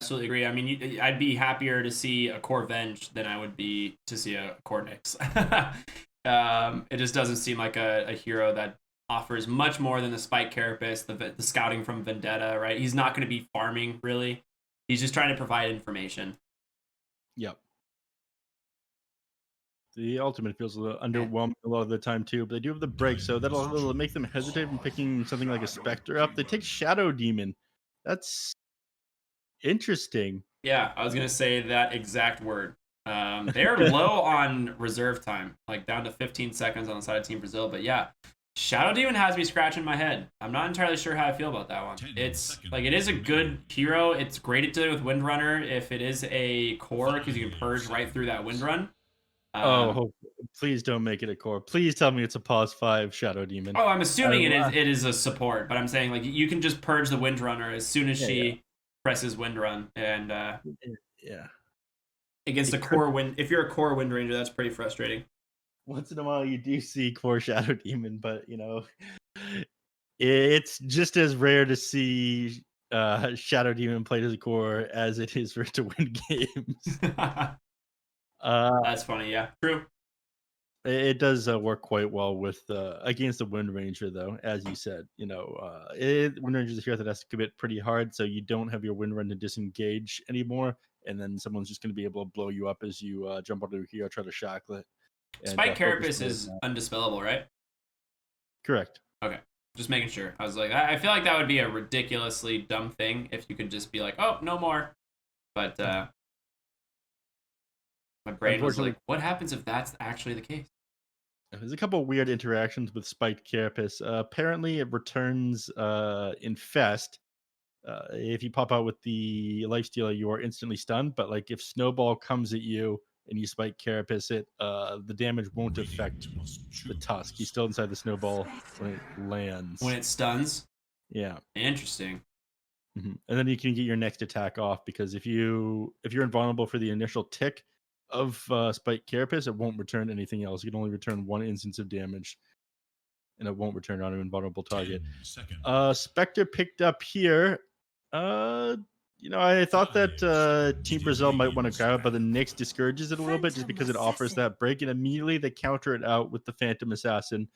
absolutely agree. I mean, I'd be happier to see a core Venge than I would be to see a core Nyx. It just doesn't seem like a hero that offers much more than the Spike Carapace, the scouting from Vendetta, right? He's not going to be farming, really. He's just trying to provide information. Yep. The ultimate feels a little underwhelming a lot of the time too, but they do have the break, so that'll make them hesitate from picking something like a Spectre up. They take Shadow Demon. That's interesting. Yeah, I was going to say that exact word. They're low on reserve time, like down to 15 seconds on the side of Team Brazil. But yeah, Shadow Demon has me scratching my head. I'm not entirely sure how I feel about that one. It's like it is a good hero. It's great to do with Windrunner if it is a core because you can purge right through that Windrun. Oh, please don't make it a core. Please tell me it's a pause 5 Shadow Demon. Oh, I'm assuming it is. I, It is a support, but I'm saying like you can just purge the Windrunner as soon as yeah, she presses Windrun, and yeah. against a It could core wind. If you're a core Wind Ranger, that's pretty frustrating. once in a while you do see core Shadow Demon, but it's just as rare to see Shadow Demon played as a core as it is for it to win games. Uh, That's funny. Yeah, true. it does work quite well with against the Wind Ranger, though, as you said. Wind Ranger is a hero that has to commit pretty hard, so you don't have your Wind Run to disengage anymore, and then someone's just going to be able to blow you up as you jump onto a hero, try to shackle it, and Spike focus Carapace on is that. undispellable, right? Correct. Okay, just making sure. I was like, I feel like that would be a ridiculously dumb thing if you could just be like, oh, no more. But my brain was Unfortunately, like, what happens if that's actually the case? there's a couple weird interactions with Spiked Carapace. Apparently, it returns Infest. If you pop out with the lifestealer, you are instantly stunned. But like if Snowball comes at you and you spike Carapace it, the damage won't affect the Tusk. He's still inside the Snowball when it When lands. it stuns? Yeah. Interesting. And then you can get your next attack off because if you're invulnerable for the initial tick of Spike Carapace, it won't return anything else. You can only return one instance of damage, and it won't return on an invulnerable target. Spectre picked up here. Uh, I thought that Team Brazil might want to grab it, but the Nyx discourages it a little bit just because it offers that break, and immediately they counter it out with the Phantom Assassin.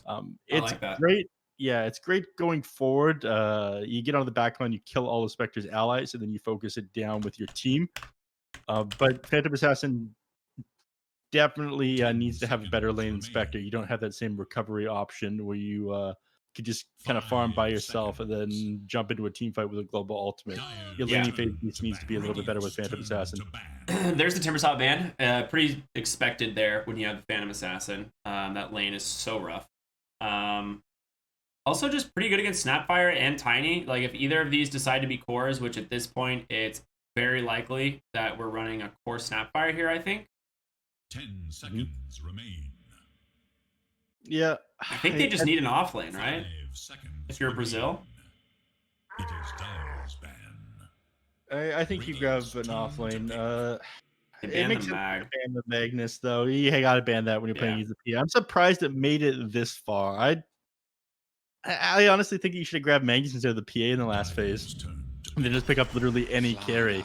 I It's like that. great. Yeah, it's great going forward. You get on the back line, you kill all of Spectre's allies, and then you focus it down with your team. But Phantom Assassin definitely needs to have a better lane inspector. You don't have that same recovery option where you could just kind of farm by yourself and then jump into a team fight with a global ultimate. Your Yeah. laning phase needs to be a little bit better with Phantom Assassin. There's the Timbersaw ban. Pretty expected there when you have the Phantom Assassin. That lane is so rough. Also, just pretty good against Snapfire and Tiny. Like, if either of these decide to be cores, which at this point, it's very likely that we're running a core Snapfire here, I think. 10 seconds remain. Yeah. I think they just need an offlane, right? 5 seconds If you're Brazil. It is Dial's ban. I think you grab an offlane. They It banned makes the sense mag. to ban the Magnus, though. You gotta ban that when you're playing Yeah. against the P. I'm surprised it made it this far. I honestly think you should have grabbed Magnus instead of the PA in the last phase. And then just pick up literally any carry.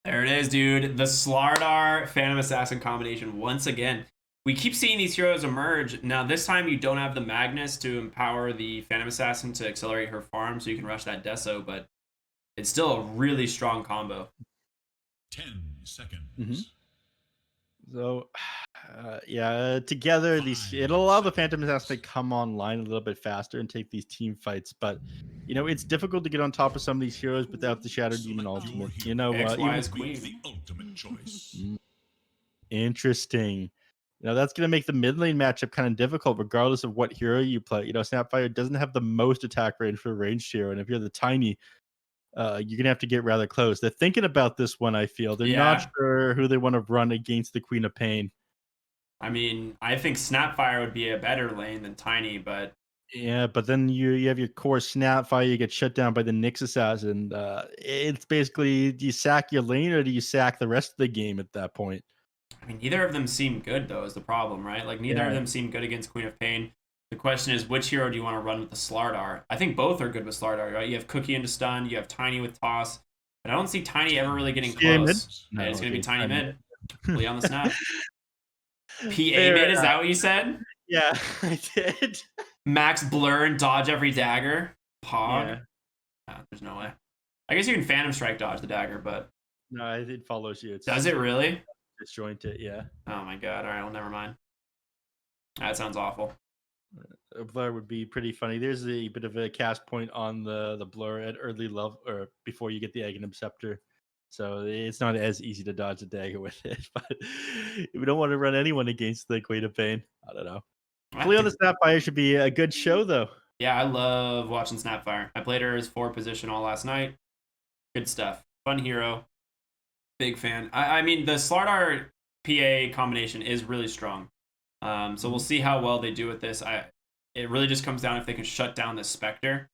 There it is, dude. The Slardar Phantom Assassin combination once again. We keep seeing these heroes emerge. Now, this time you don't have the Magnus to empower the Phantom Assassin to accelerate her farm so you can rush that Deso, but it's still a really strong combo. 10 seconds. So, together it'll allow the Phantom Assassin to come online a little bit faster and take these team fights. But it's difficult to get on top of some of these heroes without the Shadow Demon ultimate. XY is queen. The ultimate choice. Interesting. That's going to make the mid lane matchup kind of difficult, regardless of what hero you play. Snapfire doesn't have the most attack range for a ranged hero, and if you're the Tiny, you're gonna have to get rather close. They're thinking about this one. I feel they're not sure who they want to run against the Queen of Pain. I mean, I think Snapfire would be a better lane than Tiny, but yeah, but then you have your core Snapfire. You get shut down by the Nyx Assassin. It's basically, do you sack your lane or do you sack the rest of the game at that point? I mean, neither of them seem good, though, is the problem, right? Like, neither of them seem good against Queen of Pain. The question is, which hero do you want to run with the Slardar? I think both are good with Slardar, right? You have Cookie into stun, you have Tiny with toss. But I don't see Tiny ever really getting PA mid? close. No, It's going to okay, be Tiny Tiny mid. Lee on the snap. PA Fair mid, is enough. that what you said? Yeah, I did. Max blur and dodge every dagger. Pog. Yeah. No, there's no way. I guess you can Phantom Strike dodge the dagger, but No, it follows you. It's does it really? disjointed, yeah. Oh my god. All right, well, never mind. That sounds awful. A blur would be pretty funny. There's a bit of a cast point on the blur at early level or before you get the Aghanim Scepter. So it's not as easy to dodge a dagger with it, but we don't want to run anyone against the Queen of Pain. I don't know. Play on the Snapfire should be a good show, though. Yeah, I love watching Snapfire. I played her as 4 position all last night. Good stuff. Fun hero. Big fan. I mean, the Slardar PA combination is really strong. So we'll see how well they do with this. It really just comes down if they can shut down the Spectre.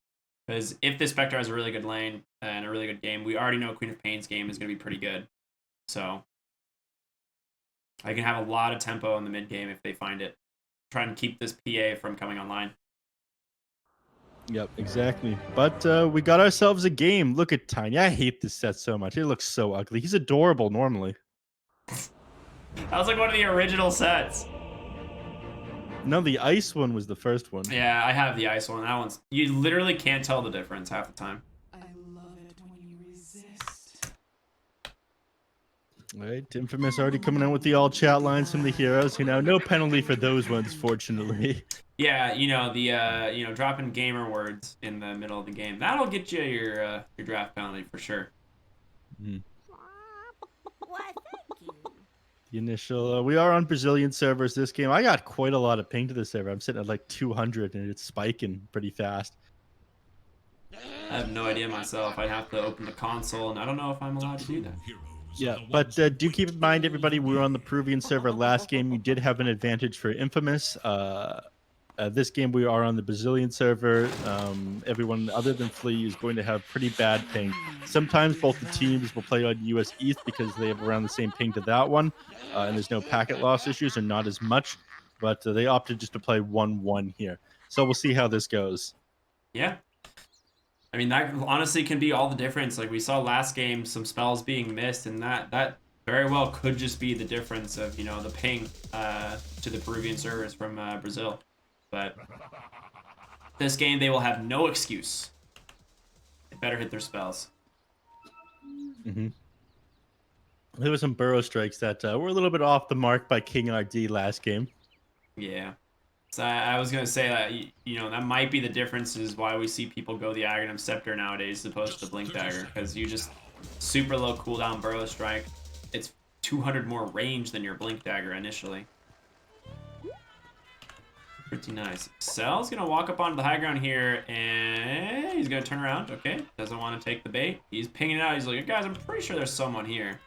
Because if the Spectre has a really good lane and a really good game, we already know Queen of Pain's game is going to be pretty good. So I can have a lot of tempo in the mid game if they find it. Try and keep this PA from coming online. Yep, exactly. But we got ourselves a game. Look at Tiny. I hate this set so much. It looks so ugly. He's adorable normally. That was like one of the original sets. No, the ice one was the first one. Yeah, I have the ice one. That one's... You literally can't tell the difference half the time. I love it when you resist. All right, Infamous already coming out with the all chat lines from the heroes. No penalty for those ones, fortunately. Yeah, the dropping gamer words in the middle of the game. That'll get you your draft penalty for sure. Mm. Why, thank you. The initial, we are on Brazilian servers this game. I got quite a lot of ping to the server. I'm sitting at like 200 and it's spiking pretty fast. I have no idea myself. I'd have to open the console, and I don't know if I'm allowed to do that. Yeah, but do keep in mind, everybody, we were on the Peruvian server last game. You did have an advantage for Infamous. This game, we are on the Brazilian server. Everyone other than Flea is going to have pretty bad ping. Sometimes both the teams will play on US East because they have around the same ping to that one, and there's no packet loss issues or not as much, but they opted just to play 1-1 here. So we'll see how this goes. Yeah. I mean, that honestly can be all the difference. Like we saw last game, some spells being missed, and that very well could just be the difference of, the ping to the Peruvian servers from Brazil. But this game, they will have no excuse. They better hit their spells. Mm-hmm. There were some burrow strikes that were a little bit off the mark by King RD last game. Yeah. So I was going to say that, that might be the difference is why we see people go the Aghanim Scepter nowadays as opposed to the Blink Dagger. Because you just super low cooldown burrow strike. It's 200 more range than your Blink Dagger initially. Pretty nice. Cell's going to walk up onto the high ground here, and he's going to turn around. Okay, doesn't want to take the bait. He's pinging it out. He's like, guys, I'm pretty sure there's someone here.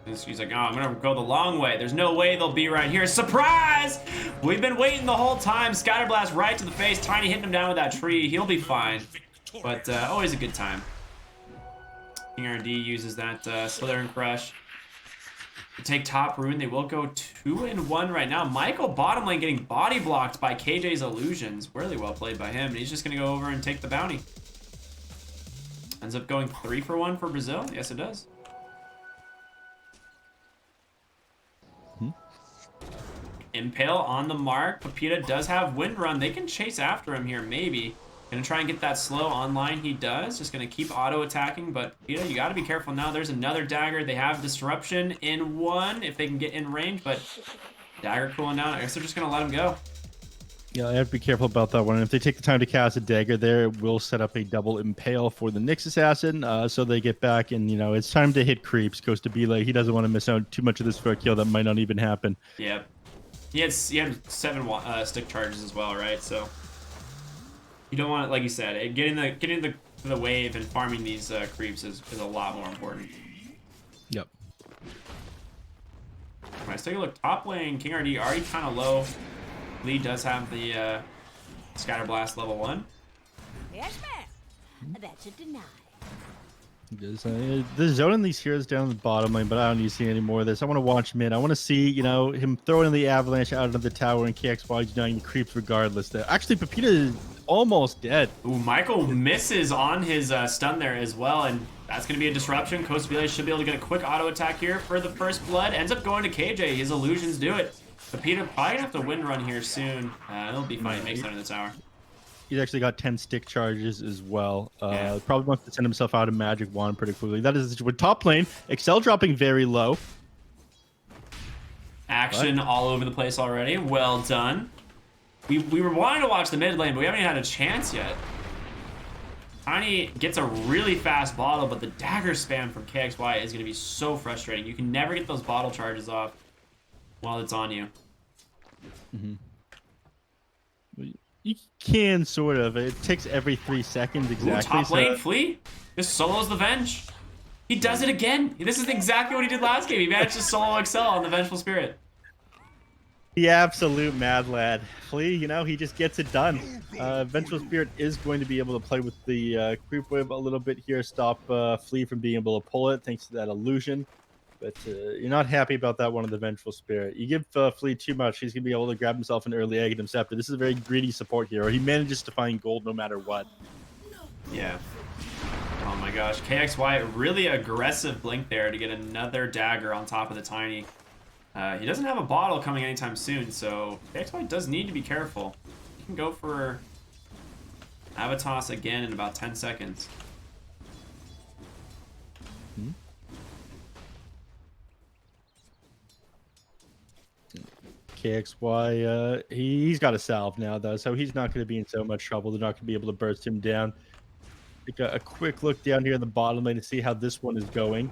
He's like, oh, I'm going to go the long way. There's no way they'll be right here. Surprise! We've been waiting the whole time. Scatterblast right to the face. Tiny hitting him down with that tree. He'll be fine. But always a good time. King RD uses that Slither and Crush. To take top rune, they will go 2-1 right now. Michael bottom lane getting body blocked by KJ's illusions. Really well played by him. And he's just going to go over and take the bounty. Ends up going 3-for-1 for Brazil. Yes, it does. Impale on the mark. Pepita does have Wind Run. They can chase after him here, maybe. Gonna try and get that slow online. He does. Just gonna keep auto attacking, but Pepita, you gotta be careful now. There's another dagger. They have disruption in one if they can get in range, but dagger cooling down. I guess they're just gonna let him go. Yeah, I have to be careful about that one. If they take the time to cast a dagger there, we'll set up a double impale for the Nyx Assassin, so they get back, and, it's time to hit creeps. Goes to be like, he doesn't want to miss out too much of this for a kill that might not even happen. Yep. He had 7 stick charges as well, right? So you don't want it, like you said, getting the wave and farming these creeps is a lot more important. Yep. Let's take a look. Top lane, King RD already kind of low. Lee does have the Scatterblast level 1. Yes, ma'am. That should deny. There's zoning these heroes down the bottom lane, but I don't need to see any more of this. I want to watch mid. I want to see, him throwing in the avalanche out of the tower and KXY denying the creeps regardless. There, actually, Pepita almost dead. Ooh, Michael misses on his stun there as well, and that's going to be a disruption. Coast Relay should be able to get a quick auto attack here for the first blood. Ends up going to KJ. His illusions do it. But Peter probably going to have to win run here soon. It'll be fine. He makes it under the tower. He's actually got 10 stick charges as well. Yeah. Probably wants to send himself out of Magic Wand pretty quickly. That is with top lane. Excel dropping very low. Action all over the place already. Well done. We were wanting to watch the mid lane, but we haven't even had a chance yet. Tiny gets a really fast bottle, but the dagger spam from KXY is going to be so frustrating. You can never get those bottle charges off while it's on you. You can sort of. It takes every 3 seconds exactly. Ooh, top lane, Flea just solos the Venge. He does it again. This is exactly what he did last game. He managed to solo Excel on the Vengeful Spirit. The absolute mad lad. Flea, you know, he just gets it done. Vengeful Spirit is going to be able to play with the creep wave a little bit here, stop Flea from being able to pull it thanks to that illusion. But you're not happy about that one of the Vengeful Spirit. You give Flea too much, he's going to be able to grab himself an early Aghanim Scepter. This is a very greedy support hero. He manages to find gold no matter what. Yeah. Oh my gosh. KXY, really aggressive blink there to get another dagger on top of the Tiny. He doesn't have a bottle coming anytime soon, so KXY does need to be careful. He can go for Avatos again in about 10 seconds. KXY, he's got a salve now, though, so he's not going to be in so much trouble. They're not going to be able to burst him down. Take a quick look down here in the bottom lane to see how this one is going.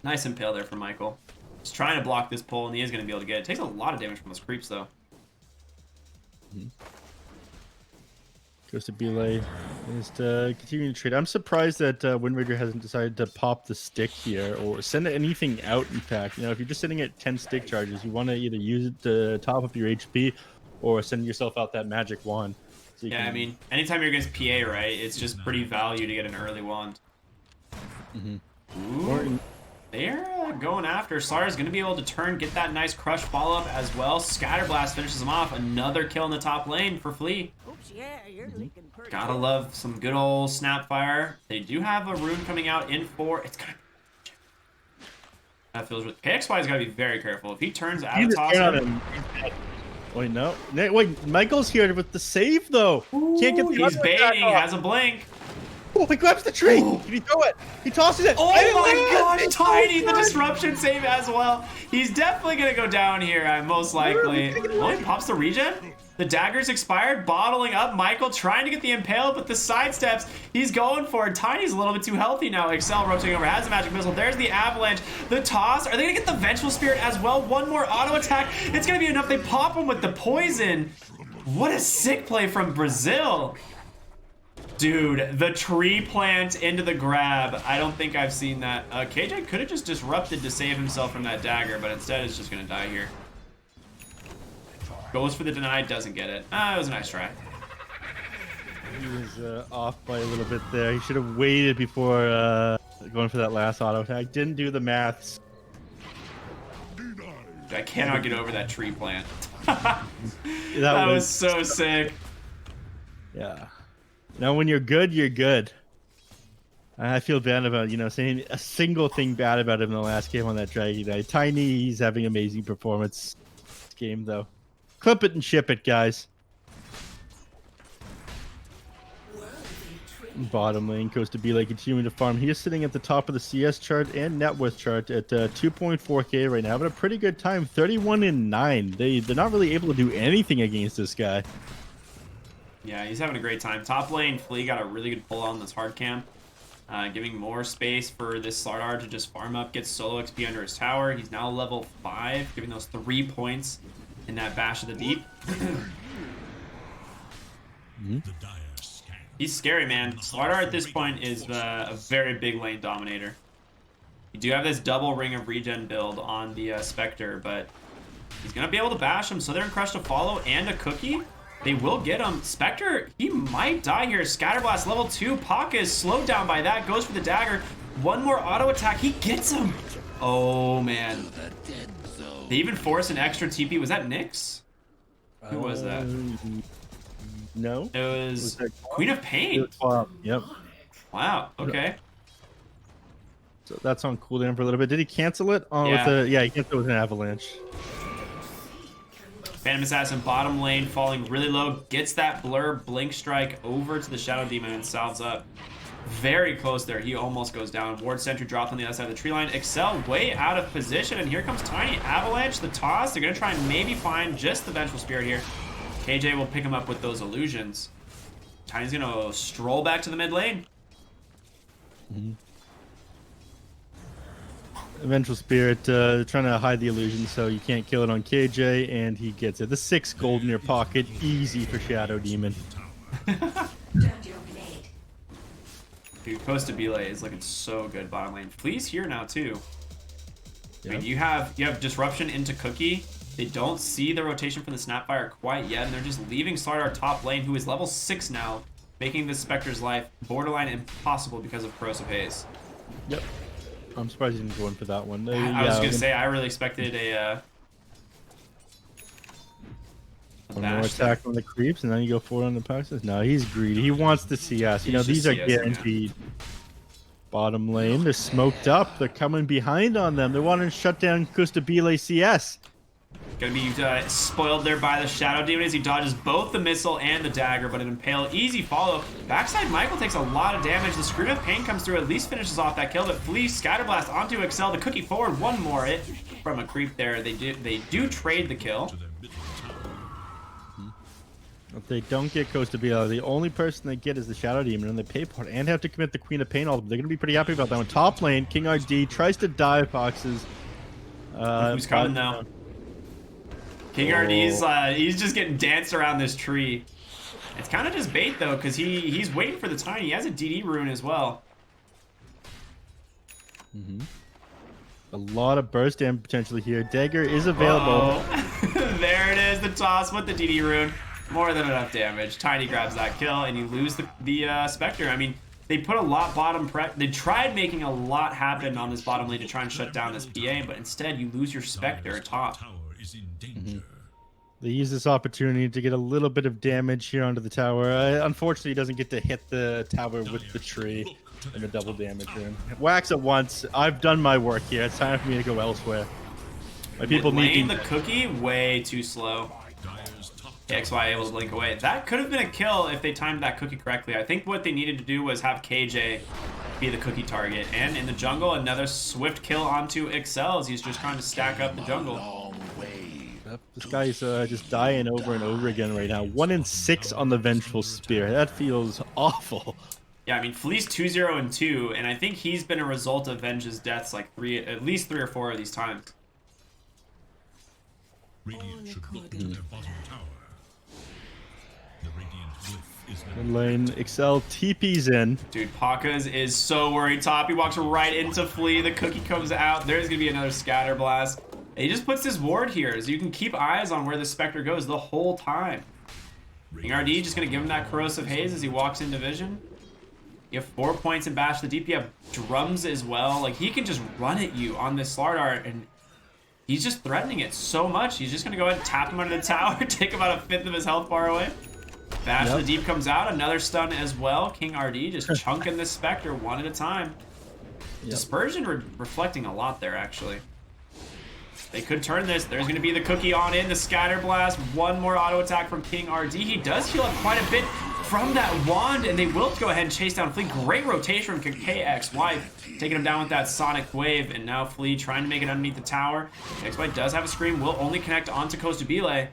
Nice impale there from Michael. He's trying to block this pull, and he is going to be able to get it. Takes a lot of damage from those creeps, though. Goes to Belay. Is to continue to trade. I'm surprised that Wind Raider hasn't decided to pop the stick here or send anything out, in fact. You know, if you're just sitting at 10 stick charges, you want to either use it to top up your HP or send yourself out that magic wand. So Yeah, I mean, anytime you're against PA, right, it's just pretty value to get an early wand. Ooh, they're going after. Slar's going to be able to turn, get that nice crush follow-up as well. Scatterblast finishes him off. Another kill in the top lane for Flea. Oops, yeah, you're leaking pretty Gotta good. love some good old Snapfire. They do have a rune coming out in 4. It's gonna be... That feels... KXY's gotta be very careful. If he turns out of toss... Wait, no. Wait, Michael's here with the save, though. Can't get the He's other attack baiting, off. has a blink. Oh, he grabs the tree. Can he throw it? He tosses it. Oh my gosh, Tiny, the disruption save as well. He's definitely gonna go down here, most likely. Oh, he pops the regen? The dagger's expired, bottling up. Michael trying to get the impale, but the sidesteps, he's going for it. Tiny's a little bit too healthy now. Excel rotating over, has a magic missile. There's the avalanche, the toss. Are they gonna get the Vengeful Spirit as well? One more auto attack. It's gonna be enough. They pop him with the poison. What a sick play from Brasil. Dude, the tree plant into the grab. I don't think I've seen that. KJ could have just disrupted to save himself from that dagger, but instead it's just gonna die here. Goes for the deny, doesn't get it. It was a nice try. He was off by a little bit there. He should have waited before going for that last auto attack. Didn't do the maths. I cannot get over that tree plant. that was so sick. Yeah. Now, when you're good, you're good. I feel bad about, saying a single thing bad about him in the last game on that Dragon Knight. Tiny, he's having amazing performance this game, though. Clip it and ship it, guys. Bottom lane goes to be like continuing to farm. He is sitting at the top of the CS chart and net worth chart at 2.4k right now, having a pretty good time. 31-9. They're not really able to do anything against this guy. Yeah, he's having a great time. Top lane, Flea got a really good pull on this hard camp, giving more space for this Slardar to just farm up, get solo XP under his tower. He's now level 5, giving those 3 points in that Bash of the Deep. He's scary, man. Slardar at this point is a very big lane dominator. You do have this double Ring of Regen build on the Spectre, but he's going to be able to bash him. Southern Crush to follow and a cookie. They will get him. Spectre, he might die here. Scatterblast level 2. Paka is slowed down by that. Goes for the dagger. One more auto attack. He gets him. Oh, man. They even force an extra TP. Was that Nyx? Who was that? No. It was that Queen of Pain. Yep. Wow. Okay. So that's on cooldown for a little bit. Did he cancel it? Yeah. He canceled it with an avalanche. Phantom Assassin bottom lane falling really low. Gets that blur blink strike over to the Shadow Demon and salves up. Very close there. He almost goes down. Ward Sentry dropped on the other side of the tree line. Excel way out of position. And here comes Tiny. Avalanche, the toss. They're going to try and maybe find just the Vengeful Spirit here. KJ will pick him up with those illusions. Tiny's going to stroll back to the mid lane. Vengeful Spirit trying to hide the illusion so you can't kill it on KJ, and he gets it. The 6 gold in your pocket. Easy for Shadow Demon. Dude, Costabile is looking so good bottom lane. Flea's here now too. Yep. I mean, you have disruption into Cookie. They don't see the rotation from the Snapfire quite yet, and they're just leaving Slardar top lane, who is level 6 now, making this Spectre's life borderline impossible because of Corrosive Haze. Yep. I'm surprised he didn't go in for that one. I was gonna say I really expected one more attack on the creeps, and then you go forward on the Paxos. No, he's greedy. He wants the CS. You know, these are guaranteed. Bottom lane, they're smoked up. They're coming behind on them. They want to shut down Costabile CS. Gonna be spoiled there by the Shadow Demon as he dodges both the missile and the dagger, but an Impale, easy follow. Backside Michael takes a lot of damage. The Scream of Pain comes through, at least finishes off that kill, but Flea Scatterblast onto Excel. The Cookie forward, one more hit from a creep there. They do trade the kill. If they don't get Costabile, the only person they get is the Shadow Demon, and they pay for it and have to commit the Queen of Pain. They're going to be pretty happy about that one. Top lane, King RD tries to dive Foxes. Who's coming now? King RD's he's just getting danced around this tree. It's kind of just bait though, because he's waiting for the Tiny. He has a DD rune as well. A lot of burst damage potentially here. Dagger is available. There it is, the toss with the DD rune. More than enough damage. Tiny grabs that kill, and you lose the Spectre. I mean, they put a lot bottom prep. They tried making a lot happen on this bottom lane to try and shut down this PA, but instead you lose your Spectre top. They use this opportunity to get a little bit of damage here onto the tower. Unfortunately, he doesn't get to hit the tower with the tree and the double damage room. Wax it once. I've done my work here. It's time for me to go elsewhere. My people need the Cookie way too slow. XY able to blink away. That could have been a kill if they timed that Cookie correctly. I think what they needed to do was have KJ be the Cookie target. And in the jungle, another swift kill onto Excel as he's just trying to stack up the jungle. This guy's just dying over and over again right now. 1 in 6 on the Vengeful Spear. That feels awful. Yeah, I mean, Flea's 2-0 and 2, and I think he's been a result of Venge's deaths like at least 3 or 4 of these times. Radiant should look to their bottom tower. The Radiant glyph is Mid lane, Excel TP's in. Dude, Pakas is so worried top. He walks right into Flea. The Cookie comes out. There's going to be another Scatter Blast. And he just puts this ward here, so you can keep eyes on where the Spectre goes the whole time. King RD just going to give him that Corrosive Haze as he walks into vision. You have 4 points in Bash the Deep. You have drums as well. Like, he can just run at you on this Slardar, and he's just threatening it so much. He's just going to go ahead and tap him under the tower, take about a 5th of his health bar away. Bash the Deep comes out, another stun as well. King RD just chunking this Spectre one at a time. Dispersion reflecting a lot there, actually. They could turn this. There's going to be the Cookie on in, the Scatter Blast. One more auto attack from King RD. He does heal up quite a bit from that wand, and they will go ahead and chase down Flea. Great rotation from KXY, taking him down with that Sonic Wave, and now Flea trying to make it underneath the tower. KXY does have a Scream, will only connect onto Costabile.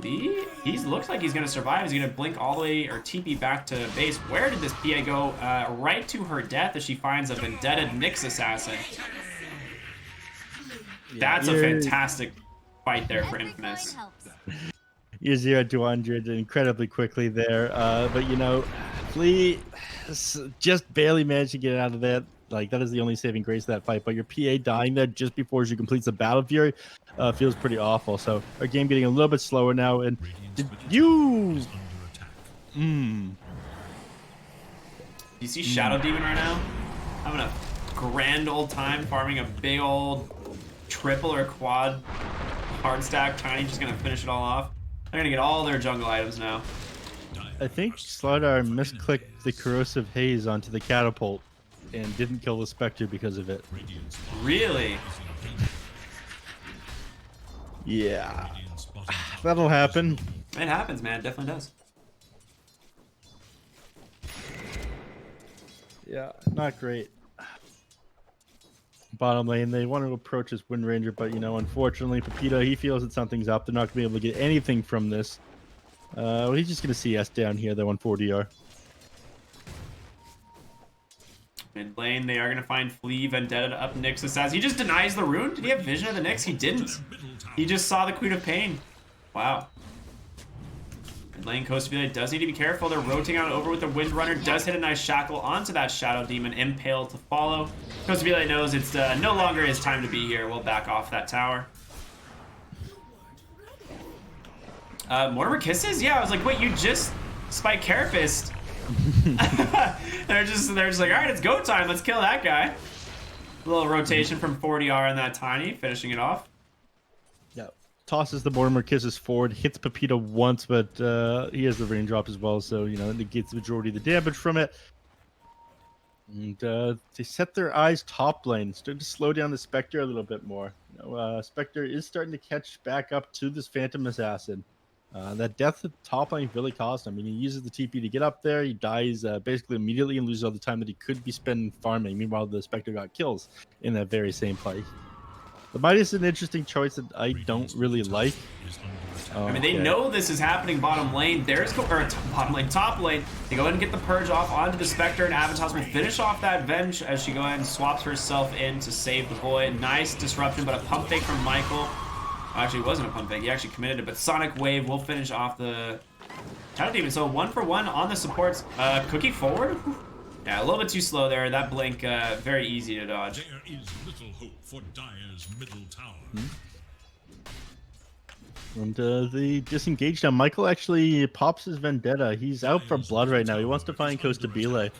Flea, he looks like he's going to survive. He's going to blink all the way, or TP back to base. Where did this PA go? Right to her death as she finds a Vendetta Nyx Assassin. That's a fantastic fight there for Infamous. You're 0 to 100 incredibly quickly there. But, you know, Flea just barely managed to get out of that. Like, that is the only saving grace of that fight. But your PA dying there just before she completes the Battle Fury feels pretty awful. So our game getting a little bit slower now. And did you... You see Shadow Demon right now? Having a grand old time farming a big old triple or quad hard stack. Tiny just gonna finish it all off. They're gonna get all their jungle items now. I think Slardar misclicked the corrosive haze onto the catapult and didn't kill the Spectre because of it. Radiant's Really? Yeah, Radiant's bottom tower that'll happen. It happens, man. It definitely does. Yeah, not great. Bottom lane, they want to approach this Wind Ranger, but unfortunately, Pepito, he feels that something's up. They're not going to be able to get anything from this. Well, he's just going to CS down here, though, on 4DR. Mid lane, they are going to find Flea Vendetta to up Nyx's as he just denies the rune. Did he have vision of the Nyx? He didn't. He just saw the Queen of Pain. Wow. Mid lane, Costa does need to be careful. They're rotating on over with the Windrunner. Does hit a nice shackle onto that Shadow Demon. Impale to follow. Costa knows it's no longer his time to be here. We'll back off that tower. Mortimer Kisses? Yeah, I was like, wait, you just spike Carapace. they're just like, all right, it's go time. Let's kill that guy. A little rotation from 40R on that Tiny, finishing it off. Yeah, tosses the Mortimer Kisses forward, hits Pepito once, but he has the raindrop as well, so it negates the majority of the damage from it. And they set their eyes top lane, starting to slow down the Spectre a little bit more. Spectre is starting to catch back up to this Phantom Assassin. That death at top lane really cost him. I mean, he uses the TP to get up there. He dies basically immediately and loses all the time that he could be spending farming. Meanwhile, the Spectre got kills in that very same play. The Midas is an interesting choice that I don't really like. I mean, they know this is happening bottom lane. Bottom lane, top lane. They go ahead and get the Purge off onto the Spectre, and Avitas will finish off that Venge as she go ahead and swaps herself in to save the Void. Nice disruption, but a pump fake from Michael. Actually, it wasn't a pump fake. He actually committed it, but Sonic Wave will finish off the Shadow Demon. So 1 for 1 on the supports. Cookie forward? Yeah, a little bit too slow there. That blink, very easy to dodge. There is little hope for Dire's middle tower. And they disengage now. Michael actually pops his Vendetta. He's out for blood right now. He wants to find Costabile.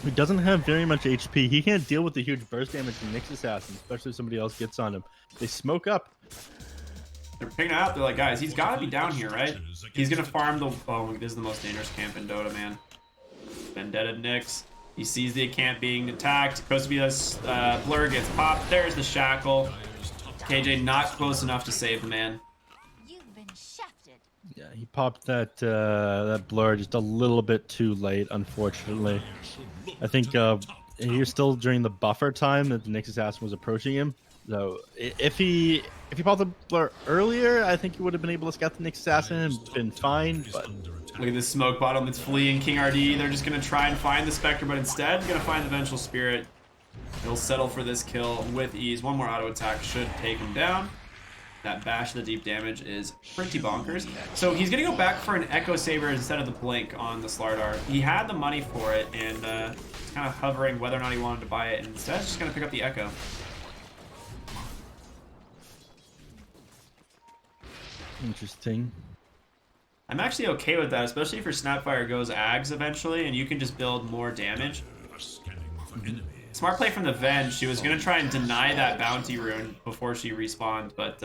He doesn't have very much HP. He can't deal with the huge burst damage from Nyx Assassin, especially if somebody else gets on him. They smoke up. They're picking it out. They're like, guys, he's got to be down here, right? He's going to farm the... Oh, this is the most dangerous camp in Dota, man. Vendetta Nyx. He sees the camp being attacked. Costabila's blur gets popped. There's the shackle. KJ not close enough to save the man. You've been shafted. Yeah, he popped that that blur just a little bit too late, unfortunately. I think he was still during the buffer time that the Nyx Assassin was approaching him. So if he popped the blur earlier, I think he would have been able to scout the Nyx Assassin and been fine. But look at this smoke bottom that's fleeing King RD. They're just going to try and find the Spectre, but instead going to find the Vengeful Spirit. He'll settle for this kill with ease. One more auto attack should take him down. That bash, the deep damage is pretty bonkers. So he's going to go back for an Echo Saber instead of the Blink on the Slardar. He had the money for it, and he's kind of hovering whether or not he wanted to buy it. And instead, he's just going to pick up the Echo. interesting. I'm actually okay with that, especially if your Snapfire goes Ags eventually, and you can just build more damage. Smart play from the Venge. She was going to try and deny that bounty rune before she respawned, but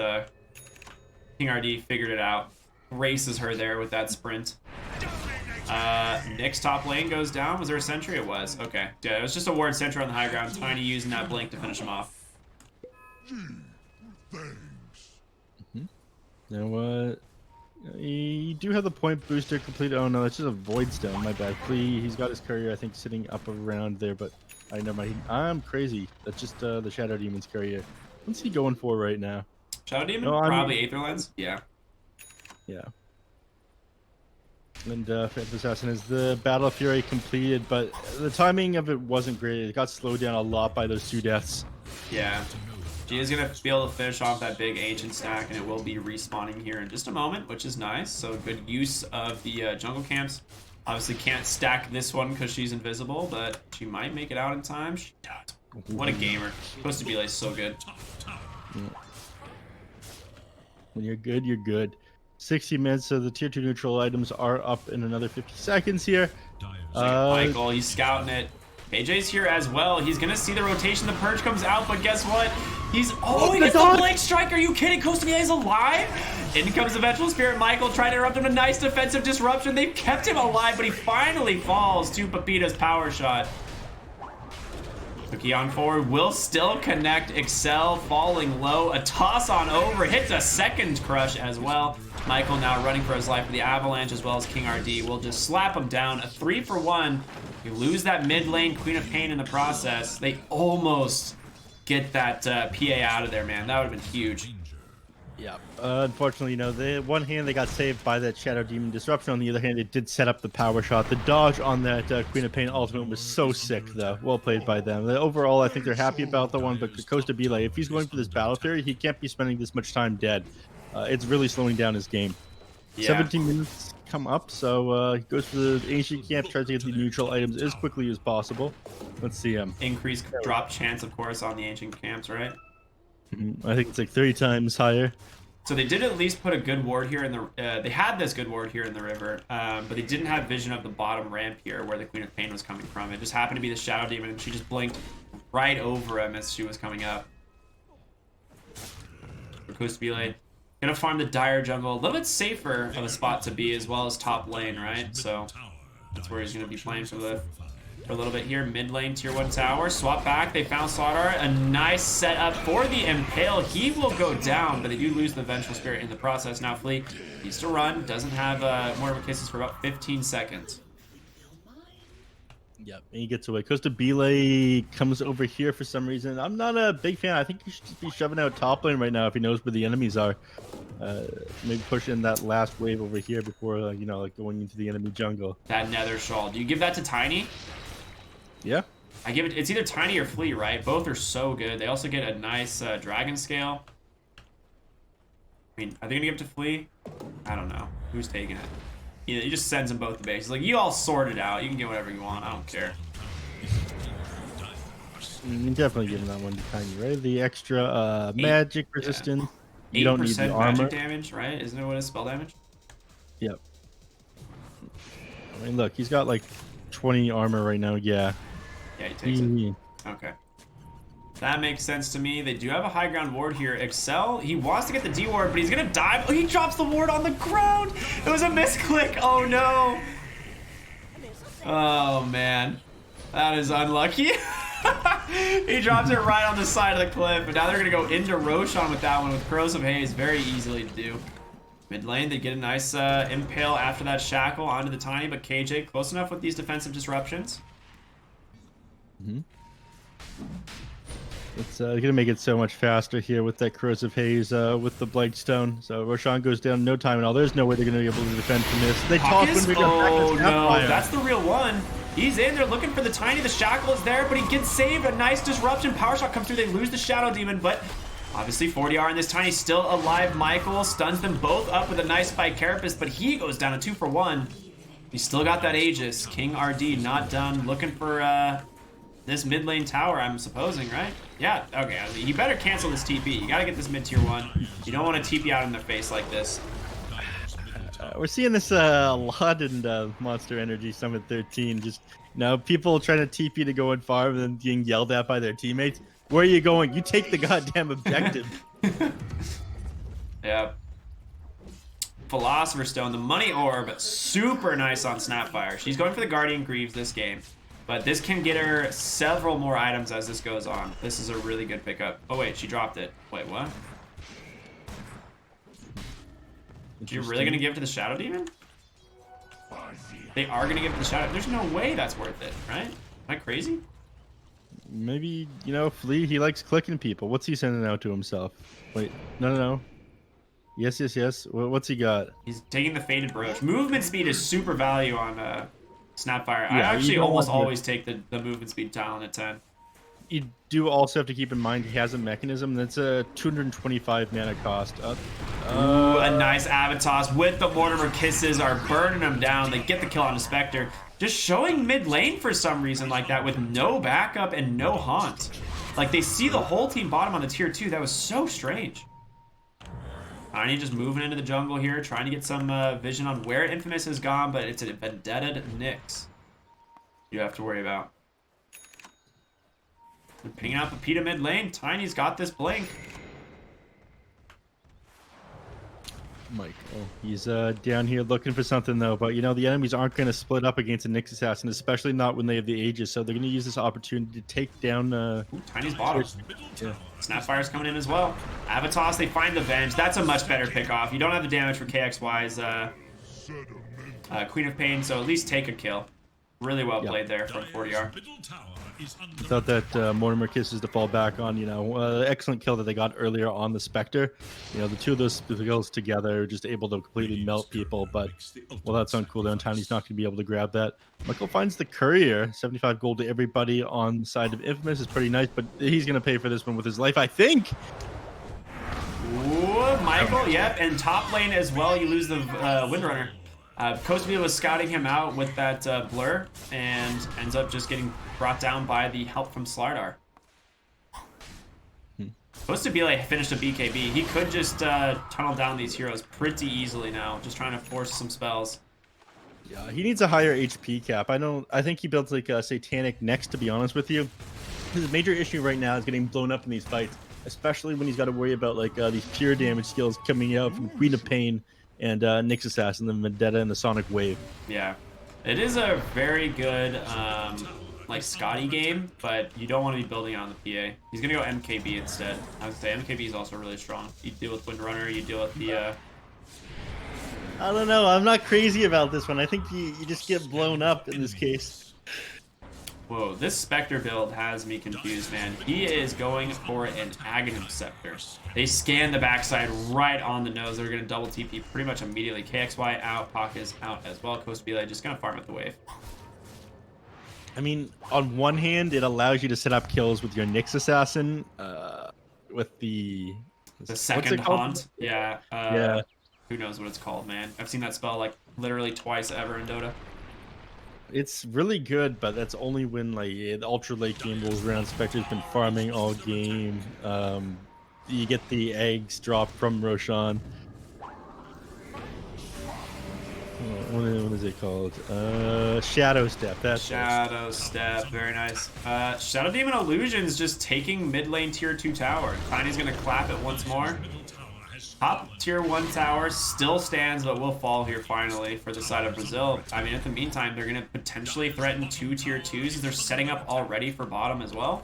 King RD figured it out. Races her there with that sprint. Nyx top lane goes down. Was there a sentry? It was. Okay. Yeah, it was just a ward sentry on the high ground. Tiny using that blink to finish him off. Now, you do have the point booster completed. Oh no, that's just a void stone. My bad. He's got his courier, I think, sitting up around there, but I know I'm crazy. That's just the Shadow Demon's courier. What's he going for right now? Shadow Demon? No, Probably Aether Lens? Yeah. Yeah. And Phantom Assassin is the Battle Fury completed, but the timing of it wasn't great. It got slowed down a lot by those 2 deaths. Yeah. She is going to be able to finish off that big ancient stack, and it will be respawning here in just a moment, which is nice. So good use of the jungle camps. Obviously can't stack this one because she's invisible, but she might make it out in time. She does. What a gamer. Supposed to be like so good. Yeah. When you're good, you're good. 60 minutes, so the tier 2 neutral items are up in another 50 seconds here. Michael, he's scouting it. AJ's here as well. He's gonna see the rotation. The purge comes out, but guess what? He the gets the dog! Blink Strike. Are you kidding? Costa is alive. In comes the Vengeful Spirit. Michael trying to interrupt him. A nice defensive disruption. They've kept him alive, but he finally falls to Pepita's power shot. Cookie on forward will still connect. Excel falling low. A toss on over. Hits a second crush as well. Michael now running for his life with the Avalanche as well as King RD. Will just slap him down. A 3-for-1. You lose that mid lane Queen of Pain in the process. They almost get that PA out of there, man. That would have been huge. Yeah. Unfortunately, you know, the one hand they got saved by that Shadow Demon disruption. On the other hand, it did set up the power shot. The dodge on that Queen of Pain ultimate was so sick, though. Well played by them. Overall, I think they're happy about the one, but Costa Belay, if he's going for this battle theory, he can't be spending this much time dead. It's really slowing down his game. Yeah. 17 minutes come up, so he goes for the ancient camp, tries to get the neutral items as quickly as possible. Let's see him. Increased drop chance, of course, on the ancient camps, right? I think it's like 30 times higher. So they did at least put a good ward here in the. They had this good ward here in the river, but they didn't have vision of the bottom ramp here where the Queen of Pain was coming from. It just happened to be the Shadow Demon, and she just blinked right over him as she was coming up. Kusbile gonna farm the Dire jungle, a little bit safer of a spot to be, as well as top lane, right? So that's where he's gonna be playing for a little bit here. Mid lane, tier 1 tower. Swap back. They found Slardar. A nice setup for the Impale. He will go down, but they do lose the Vengeful Spirit in the process. Now Flea needs to run. Doesn't have Mortal Kisses for about 15 seconds. Yep, and he gets away. Costa Belay comes over here for some reason. I'm not a big fan. I think he should just be shoving out top lane right now if he knows where the enemies are. Maybe push in that last wave over here before, you know, like going into the enemy jungle. That Nether Shawl. Do you give that to Tiny? Yeah. I give it. It's either Tiny or Flea, right? Both are so good. They also get a nice Dragon Scale. I mean, are they gonna give it to Flea? I don't know. Who's taking it? He just sends them both to base. He's like, you all sort it out. You can get whatever you want. I don't care. Definitely giving that one to Tiny, right? The extra magic resistance. Yeah. You don't need the 8% armor. magic damage, right? Isn't it what is spell damage? Yep. I mean, look, he's got like 20 armor right now. Yeah. Yeah, he takes it. Okay. That makes sense to me. They do have a high ground ward here. Excel, he wants to get the D ward, but he's gonna die. Oh, he drops the ward on the ground. It was a misclick. Oh no. Oh man. That is unlucky. He drops it right on the side of the cliff, but now they're gonna go into Roshan with that one with Corrosive Haze. Very easily to do. Mid lane, they get a nice impale after that shackle onto the Tiny, but KJ close enough with these defensive disruptions. It's gonna make it so much faster here with that corrosive haze with the Blightstone. So Roshan goes down no time at all. There's no way they're gonna be able to defend from this. They toss when we go back to no, Snapfire. that's the real one. He's in there looking for the Tiny. The shackle is there, but he gets saved. A nice disruption. Power shot comes through. They lose the Shadow Demon, but obviously 40R and this Tiny still alive. Michael stuns them both up with a nice spike carapace, but he goes down a 2-for-1. He's still got that Aegis. King RD not done. Looking for this mid lane tower, I'm supposing, right? Yeah, okay. I mean, you better cancel this TP. You gotta get this mid tier 1. You don't want to TP out in their face like this. We're seeing this a lot in Monster Energy Summit 13. Just people trying to TP to go and farm and then getting yelled at by their teammates. Where are you going? You take the goddamn objective. Yeah. Philosopher's Stone, the Money Orb, super nice on Snapfire. She's going for the Guardian Greaves this game, but this can get her several more items as this goes on. This is a really good pickup. Oh wait, she dropped it. Wait, what? You're really going to give it to the Shadow Demon? They are going to give it to the Shadow. There's no way that's worth it, right? Am I crazy? Maybe, Flea, he likes clicking people. What's he sending out to himself? Wait, no. Yes. What's he got? He's taking the Faded Brooch. Movement speed is super value on Snapfire. I Yeah, actually you don't almost want to- always take the movement speed talent at 10. You do also have to keep in mind he has a mechanism that's a 225 mana cost. Ooh, a nice Avatos with the Mortimer Kisses are burning them down. They get the kill on the Spectre. Just showing mid lane for some reason like that with no backup and no haunt. Like they see the whole team bottom on the tier 2. That was so strange. Tiny just moving into the jungle here, trying to get some vision on where Infamous has gone, but it's a Vendetta Nyx you have to worry about. They're pinging out Pepita mid lane. Tiny's got this blink. Michael, he's down here looking for something though, but you know the enemies aren't going to split up against a Nyx assassin, especially not when they have the Aegis. So they're going to use this opportunity to take down. Ooh, Tiny's bottom. Yeah. Snapfire's coming in as well. Avatos, they find the Venge. That's a much better pick off. You don't have the damage for KXY's Queen of Pain, so at least take a kill. Really well played there from 40R. I thought that Mortimer kisses to fall back on. You know, excellent kill that they got earlier on the Spectre. You know, the two of those skills together are just able to completely melt people. But well, that's on cooldown time. He's not going to be able to grab that. Michael finds the Courier. 75 gold to everybody on the side of Infamous is pretty nice, but he's going to pay for this one with his life, I think. Ooh, Michael, yep, and top lane as well. You lose the Windrunner. Kosby was scouting him out with that blur and ends up just getting brought down by the help from Slardar. Kostabile finished a BKB. He could just tunnel down these heroes pretty easily now, just trying to force some spells. Yeah, he needs a higher HP cap. I think he builds like a Satanic next, to be honest with you. His major issue right now is getting blown up in these fights, especially when he's got to worry about like these pure damage skills coming out from Queen of Pain and Nyx Assassin, the Vendetta, and the Sonic Wave. Yeah, it is a very good like Scotty game, but you don't want to be building on the PA. He's gonna go MKB instead. I would say MKB is also really strong. You deal with Windrunner, you deal with the. I don't know. I'm not crazy about this one. I think you just get blown up in this case. Whoa, this Spectre build has me confused, man. He is going for an Aghanim Scepter. They scan the backside right on the nose. They're going to double TP pretty much immediately. KXY out, Pak is out as well. Kostabile just going to farm at the wave. I mean, on one hand, it allows you to set up kills with your Nyx Assassin, with the second haunt. Yeah. Yeah. Who knows what it's called, man. I've seen that spell like literally twice ever in Dota. It's really good, but that's only when like the ultra late game rolls around. Spectre's been farming all game. You get the eggs dropped from Roshan. What is it called? Shadow Step. That's Shadow Step. Very nice. Shadow Demon Illusions just taking mid lane tier 2 tower. Tiny's gonna clap it once more. Top tier 1 tower still stands, but will fall here finally for the side of Brasil. I mean, in the meantime, they're going to potentially threaten 2 tier 2s. They're setting up already for bottom as well.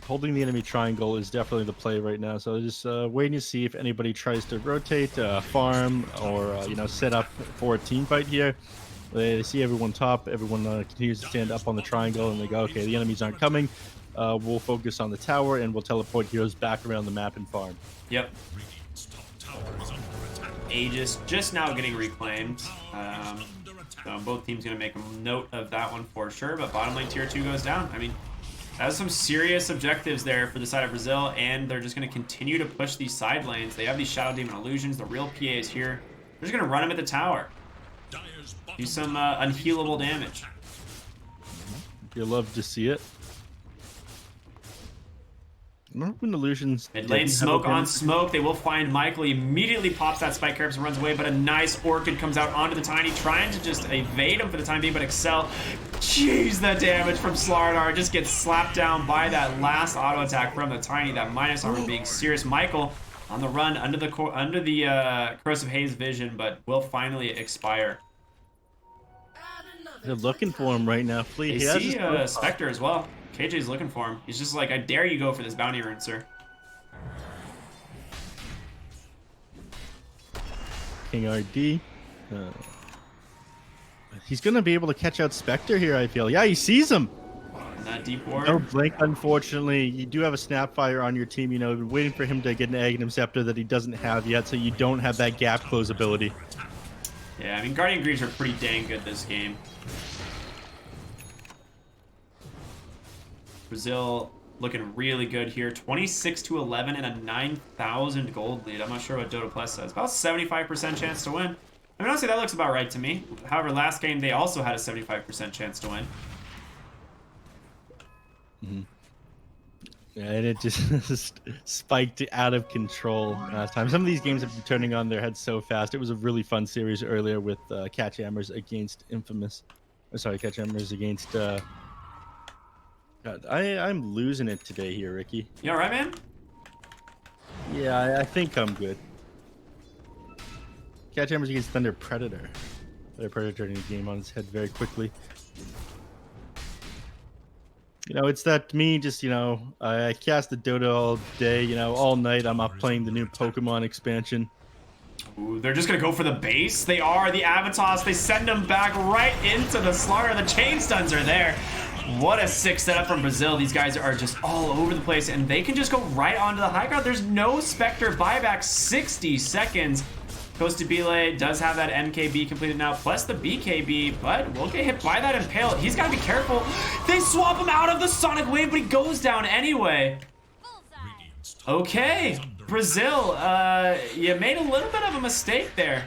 Holding the enemy triangle is definitely the play right now. So just waiting to see if anybody tries to rotate, farm, or you know, set up for a team fight here. They see everyone top, everyone continues to stand up on the triangle, and they go, okay, the enemies aren't coming. We'll focus on the tower, and we'll teleport heroes back around the map and farm. Yep. Aegis just now getting reclaimed. So both teams going to make a note of that one for sure, but bottom lane tier 2 goes down. I mean, that's some serious objectives there for the side of Brasil, and they're just going to continue to push these side lanes. They have these Shadow Demon Illusions. The real PA is here. They're just going to run him at the tower. Do some unhealable damage. You love to see it. Remember when Illusions Mid lane smoke on smoke. They will find Michael. He immediately pops that Spike Carrots and runs away, but a nice Orchid comes out onto the Tiny, trying to just evade him for the time being, but Excel, jeez, that damage from Slardar just gets slapped down by that last auto attack from the Tiny. That minus armor being serious. Michael on the run under the Corrosive Haze vision, but will finally expire. They're looking for him right now. They see Spectre as well. KJ's looking for him. He's just like, I dare you go for this bounty rune, sir. King RD. He's going to be able to catch out Spectre here, I feel. Yeah, he sees him. And that deep ward. No blink, unfortunately. You do have a Snapfire on your team. You know, been waiting for him to get an Aghanim Scepter that he doesn't have yet, so you don't have that gap close ability. Yeah, I mean, Guardian Greaves are pretty dang good this game. Brasil looking really good here. 26-11 and a 9,000 gold lead. I'm not sure what Dota Plus says. About 75% chance to win. I mean, honestly, that looks about right to me. However, last game, they also had a 75% chance to win. Mm-hmm. Yeah, and it just spiked out of control last time. Some of these games have been turning on their heads so fast. It was a really fun series earlier with Catch Hammers against Infamous. Sorry, Catch Hammers against God, I'm losing it today here, Ricky. You all right, man? Yeah, I think I'm good. Catch hammers against Thunder Predator. Thunder Predator turning the game on its head very quickly. You know, it's that me just, you know, I cast the Dota all day, you know, all night. I'm up playing the new Pokemon expansion. Ooh, they're just gonna go for the base. They are the Avatos. They send them back right into the slaughter. The chain stuns are there. What a sick setup from Brasil. These guys are just all over the place, and they can just go right onto the high ground. There's no Spectre buyback. 60 seconds. Costa Bile does have that MKB completed now, plus the BKB, but will get hit by that Impale. He's got to be careful. They swap him out of the Sonic Wave, but he goes down anyway. Okay, Brasil, you made a little bit of a mistake there.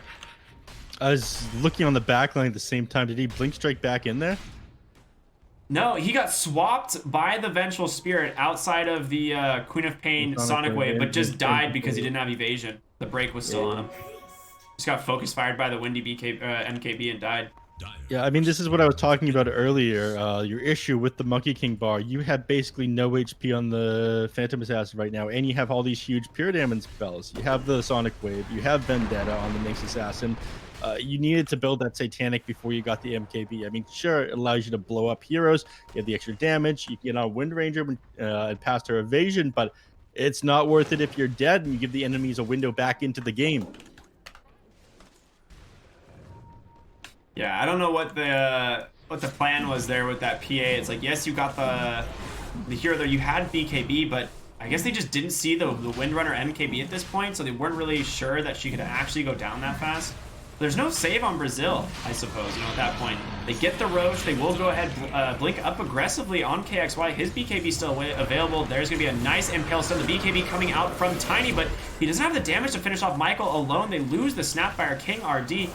I was looking on the back line at the same time. Did he Blink Strike back in there? No, he got swapped by the Vengeful Spirit outside of the Queen of Pain Sonic Wave, but just died because he didn't have evasion. The break was still on him. Just got focus fired by the Windy MKB and died. Yeah, I mean, this is what I was talking about earlier. Your issue with the Monkey King bar, you have basically no HP on the Phantom Assassin right now, and you have all these huge Pure Damage spells. You have the Sonic Wave, you have Vendetta on the Nyx Assassin. You needed to build that Satanic before you got the MKB. I mean, sure, it allows you to blow up heroes. You have the extra damage. You get on Wind Ranger and past her evasion, but it's not worth it if you're dead and you give the enemies a window back into the game. Yeah, I don't know what the plan was there with that PA. It's like, yes, you got the hero there. You had BKB, but I guess they just didn't see the Windrunner MKB at this point, so they weren't really sure that she could actually go down that fast. There's no save on Brasil, I suppose, you know, at that point. They get the Roach. They will go ahead, blink up aggressively on KXY. His BKB still available. There's going to be a nice Impale stun. The BKB coming out from Tiny, but he doesn't have the damage to finish off Michael alone. They lose the Snapfire. King RD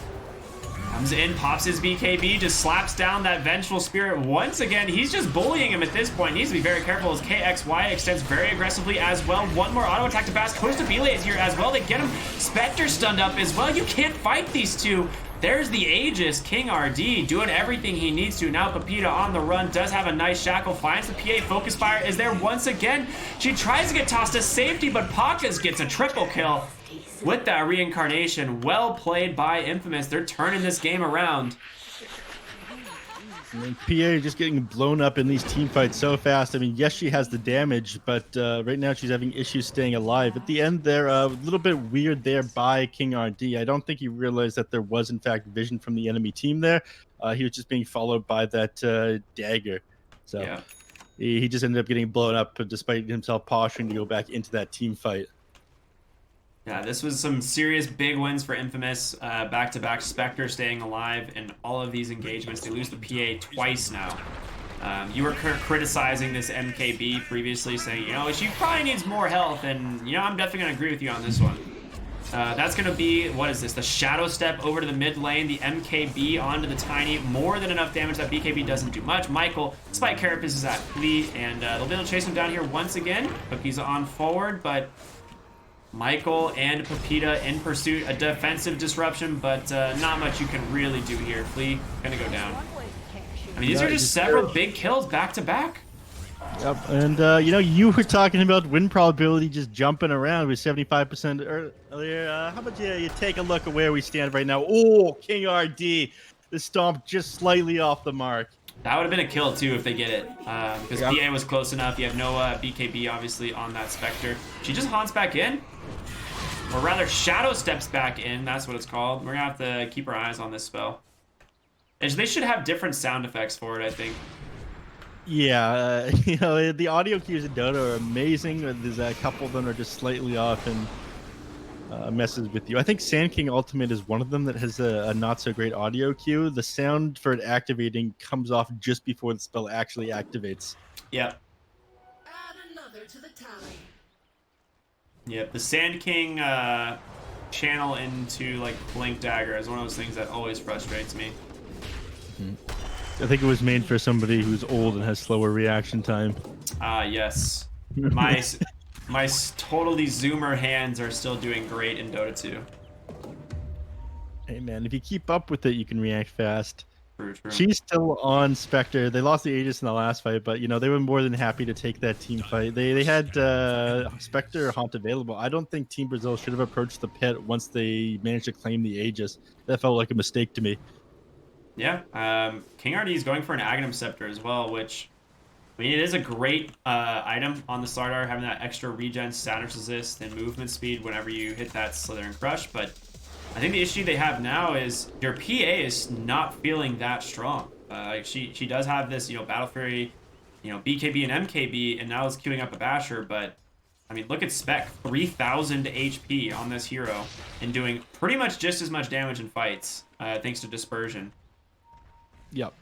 comes in, pops his BKB, just slaps down that Vengeful Spirit once again. He's just bullying him at this point. He needs to be very careful as KXY extends very aggressively as well. One more auto attack to pass. Costa Bile is here as well. They get him Spectre stunned up as well. You can't fight these two. There's the Aegis, King RD doing everything he needs to. Now Pepita on the run, does have a nice shackle, finds the PA. Focus Fire is there once again. She tries to get tossed to safety, but Pakas gets a triple kill. With that reincarnation, well played by Infamous. They're turning this game around. I mean, PA just getting blown up in these team fights so fast. I mean, yes, she has the damage, but right now she's having issues staying alive. At the end, they're a little bit weird there by King RD. I don't think he realized that there was, in fact, vision from the enemy team there. He was just being followed by that dagger. So yeah. He just ended up getting blown up despite himself posturing to go back into that team fight. Yeah, this was some serious big wins for Infamous. Back-to-back Spectre staying alive in all of these engagements. They lose the PA twice now. You were criticizing this MKB previously, saying, you know, she probably needs more health, and, you know, I'm definitely going to agree with you on this one. That's going to be, what is this, the Shadow Step over to the mid lane, the MKB onto the Tiny, more than enough damage. That BKB doesn't do much. Michael, Spike Carapace is at fleet, and they'll be able to chase him down here once again. Cookie's on forward, but Michael and Pepita in pursuit, a defensive disruption, but not much you can really do here. Flea gonna go down. I mean, these are just several big kills back to back. Yep, and you know, you were talking about win probability just jumping around with 75% earlier. How about you take a look at where we stand right now? Oh, King RD, the stomp just slightly off the mark. That would have been a kill too if they get it, because PA was close enough. You have no BKB obviously on that Spectre. She just haunts back in, or rather Shadow Steps back in. That's what it's called. We're gonna have to keep our eyes on this spell. And they should have different sound effects for it, I think. Yeah, you know, the audio cues in Dota are amazing. There's a couple of them are just slightly off and messes with you. I think Sand King Ultimate is one of them that has a not so great audio cue. The sound for it activating comes off just before the spell actually activates. Yep. Add another to the tally. Yep, the Sand King channel into like Blink Dagger is one of those things that always frustrates me. I think it was made for somebody who's old and has slower reaction time. Yes. My totally zoomer hands are still doing great in Dota 2. Hey man, if you keep up with it, you can react fast. True, true. She's still on Spectre. They lost the Aegis in the last fight, but they were more than happy to take that team fight. They had Spectre or Haunt available. I don't think Team Brazil should have approached the pit once they managed to claim the Aegis. That felt like a mistake to me. Yeah, King RD is going for an Aghanim Scepter as well, which, I mean, it is a great item on the Slardar, having that extra regen, status resist, and movement speed whenever you hit that Slither and Crush, but I think the issue they have now is your PA is not feeling that strong. She does have this, Battle Fury, BKB and MKB, and now is queuing up a Basher, but I mean, look at Spec, 3,000 HP on this hero, and doing pretty much just as much damage in fights, thanks to Dispersion. Yep.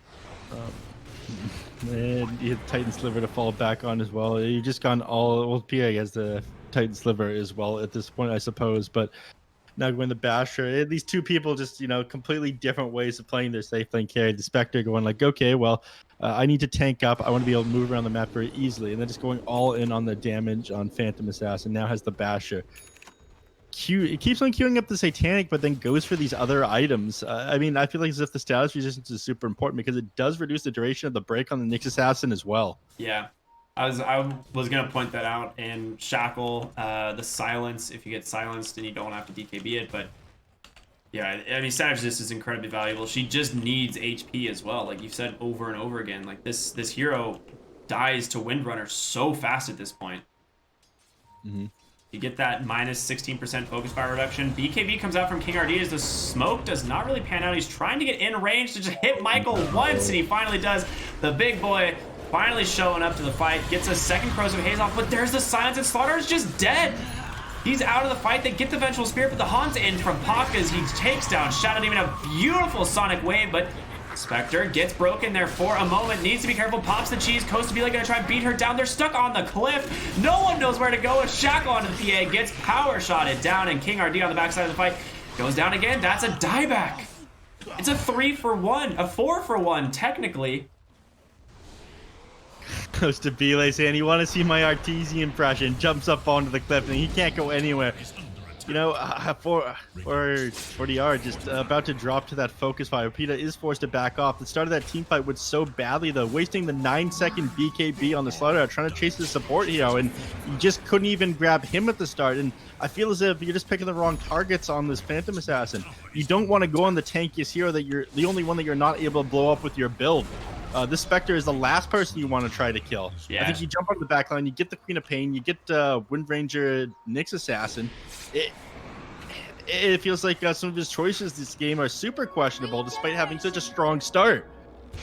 And you have Titan Sliver to fall back on as well. You've just gone all PA as the Titan Sliver as well at this point, I suppose. But now going the Basher, these two people just completely different ways of playing their safe lane carry. The Spectre going like, okay, well, I need to tank up. I want to be able to move around the map very easily, and then just going all in on the damage on Phantom Assassin. Now has the Basher. It keeps on queuing up the Satanic, but then goes for these other items. I mean, I feel like as if the status resistance is super important because it does reduce the duration of the break on the Nyx Assassin as well. Yeah, I was gonna point that out. And Shackle, the silence, if you get silenced and you don't have to DKB it, but yeah, I mean, status resistance is incredibly valuable. She just needs HP as well, like you've said over and over again. Like this hero dies to Windrunner so fast at this point. Mm-hmm. You get that minus 16% focus fire reduction. BKB comes out from King RD as the smoke does not really pan out. He's trying to get in range to just hit Michael once, and he finally does. The big boy finally showing up to the fight. Gets a second Corrosive Haze off, but there's the silence, and Slaughter is just dead. He's out of the fight. They get the Vengeful Spirit, but the Haunt's in from Paka as he takes down Shadow Demon. A beautiful Sonic Wave, but Spectre gets broken there for a moment. Needs to be careful. Pops the cheese. Coast Vila gonna try and beat her down. They're stuck on the cliff. No one knows where to go. A Shackle onto the PA. Gets power shotted down, and King RD on the backside of the fight goes down again. That's a dieback. It's a 3-for-1. A 4-for-1, technically. Goes to Vila saying, you want to see my Arteezy impression? Jumps up onto the cliff, and he can't go anywhere. For the just about to drop to that focus fire. Pita is forced to back off. The start of that team fight went so badly, though, wasting the 9-second BKB on the Slaughter, trying to chase the support hero, and you just couldn't even grab him at the start. And I feel as if you're just picking the wrong targets on this Phantom Assassin. You don't want to go on the tankiest hero that you're the only one that you're not able to blow up with your build. This Spectre is the last person you want to try to kill. Yeah. I think you jump on the backline, you get the Queen of Pain, you get Wind Ranger, Nyx Assassin. It feels like some of his choices this game are super questionable, despite having such a strong start.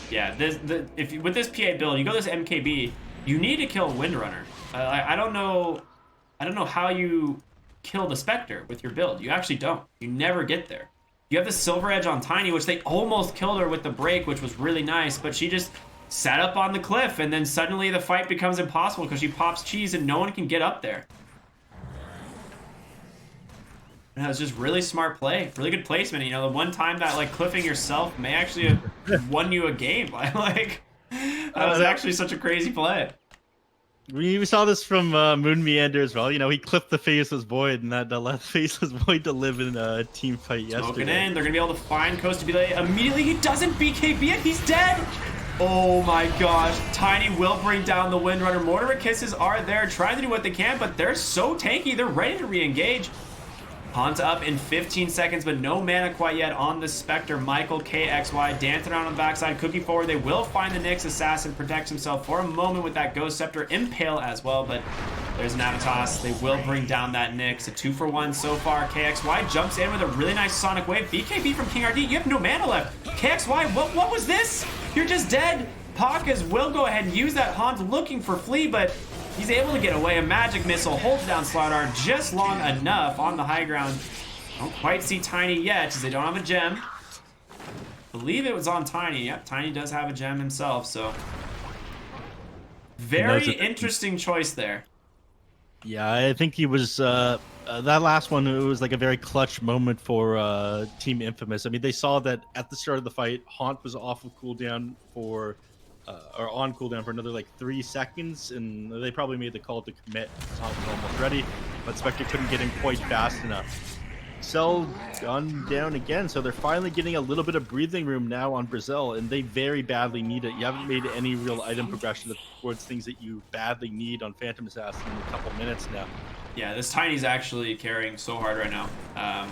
Yeah, with this PA build, you go this MKB, you need to kill Windrunner. I don't know how you kill the Spectre with your build. You actually don't. You never get there. You have the Silver Edge on Tiny, which they almost killed her with the break, which was really nice, but she just sat up on the cliff, and then suddenly the fight becomes impossible because she pops cheese and no one can get up there. And it was just really smart play, really good placement. The one time that cliffing yourself may actually have won you a game. That was actually such a crazy play. We saw this from Moon Meander as well. He clipped the Faceless Void, and that left Faceless Void to live in a team fight yesterday. Smoking in. They're going to be able to find Coast to be like, immediately he doesn't BKB it. He's dead. Oh my gosh. Tiny will bring down the Windrunner. Mortimer Kisses are there trying to do what they can, but they're so tanky. They're ready to re-engage. Haunt up in 15 seconds, but no mana quite yet on the Spectre. Michael, KXY, dancing around on the backside. Cookie forward. They will find the Nyx Assassin, protects himself for a moment with that Ghost Scepter. Impale as well, but there's an Avatos. They will bring down that Nyx. A 2-for-1 so far. KXY jumps in with a really nice Sonic Wave. BKB from King RD. You have no mana left. KXY, what was this? You're just dead. Pakas will go ahead and use that Haunt looking for Flea, but he's able to get away. A magic missile holds down Slardar just long enough on the high ground. Don't quite see Tiny yet because they don't have a gem. I believe it was on Tiny. Yep, Tiny does have a gem himself, so very interesting choice there. Yeah, I think he was that last one. It was like a very clutch moment for Team Infamous. I mean, they saw that at the start of the fight, Haunt was off of cooldown for. Or on cooldown for another 3 seconds, and they probably made the call to commit. Haunt was almost ready, but Spectre couldn't get in quite fast enough. Cell gone down again, so they're finally getting a little bit of breathing room now on Brazil, and they very badly need it. You haven't made any real item progression towards things that you badly need on Phantom Assassin in a couple minutes now. Yeah, this Tiny's actually carrying so hard right now.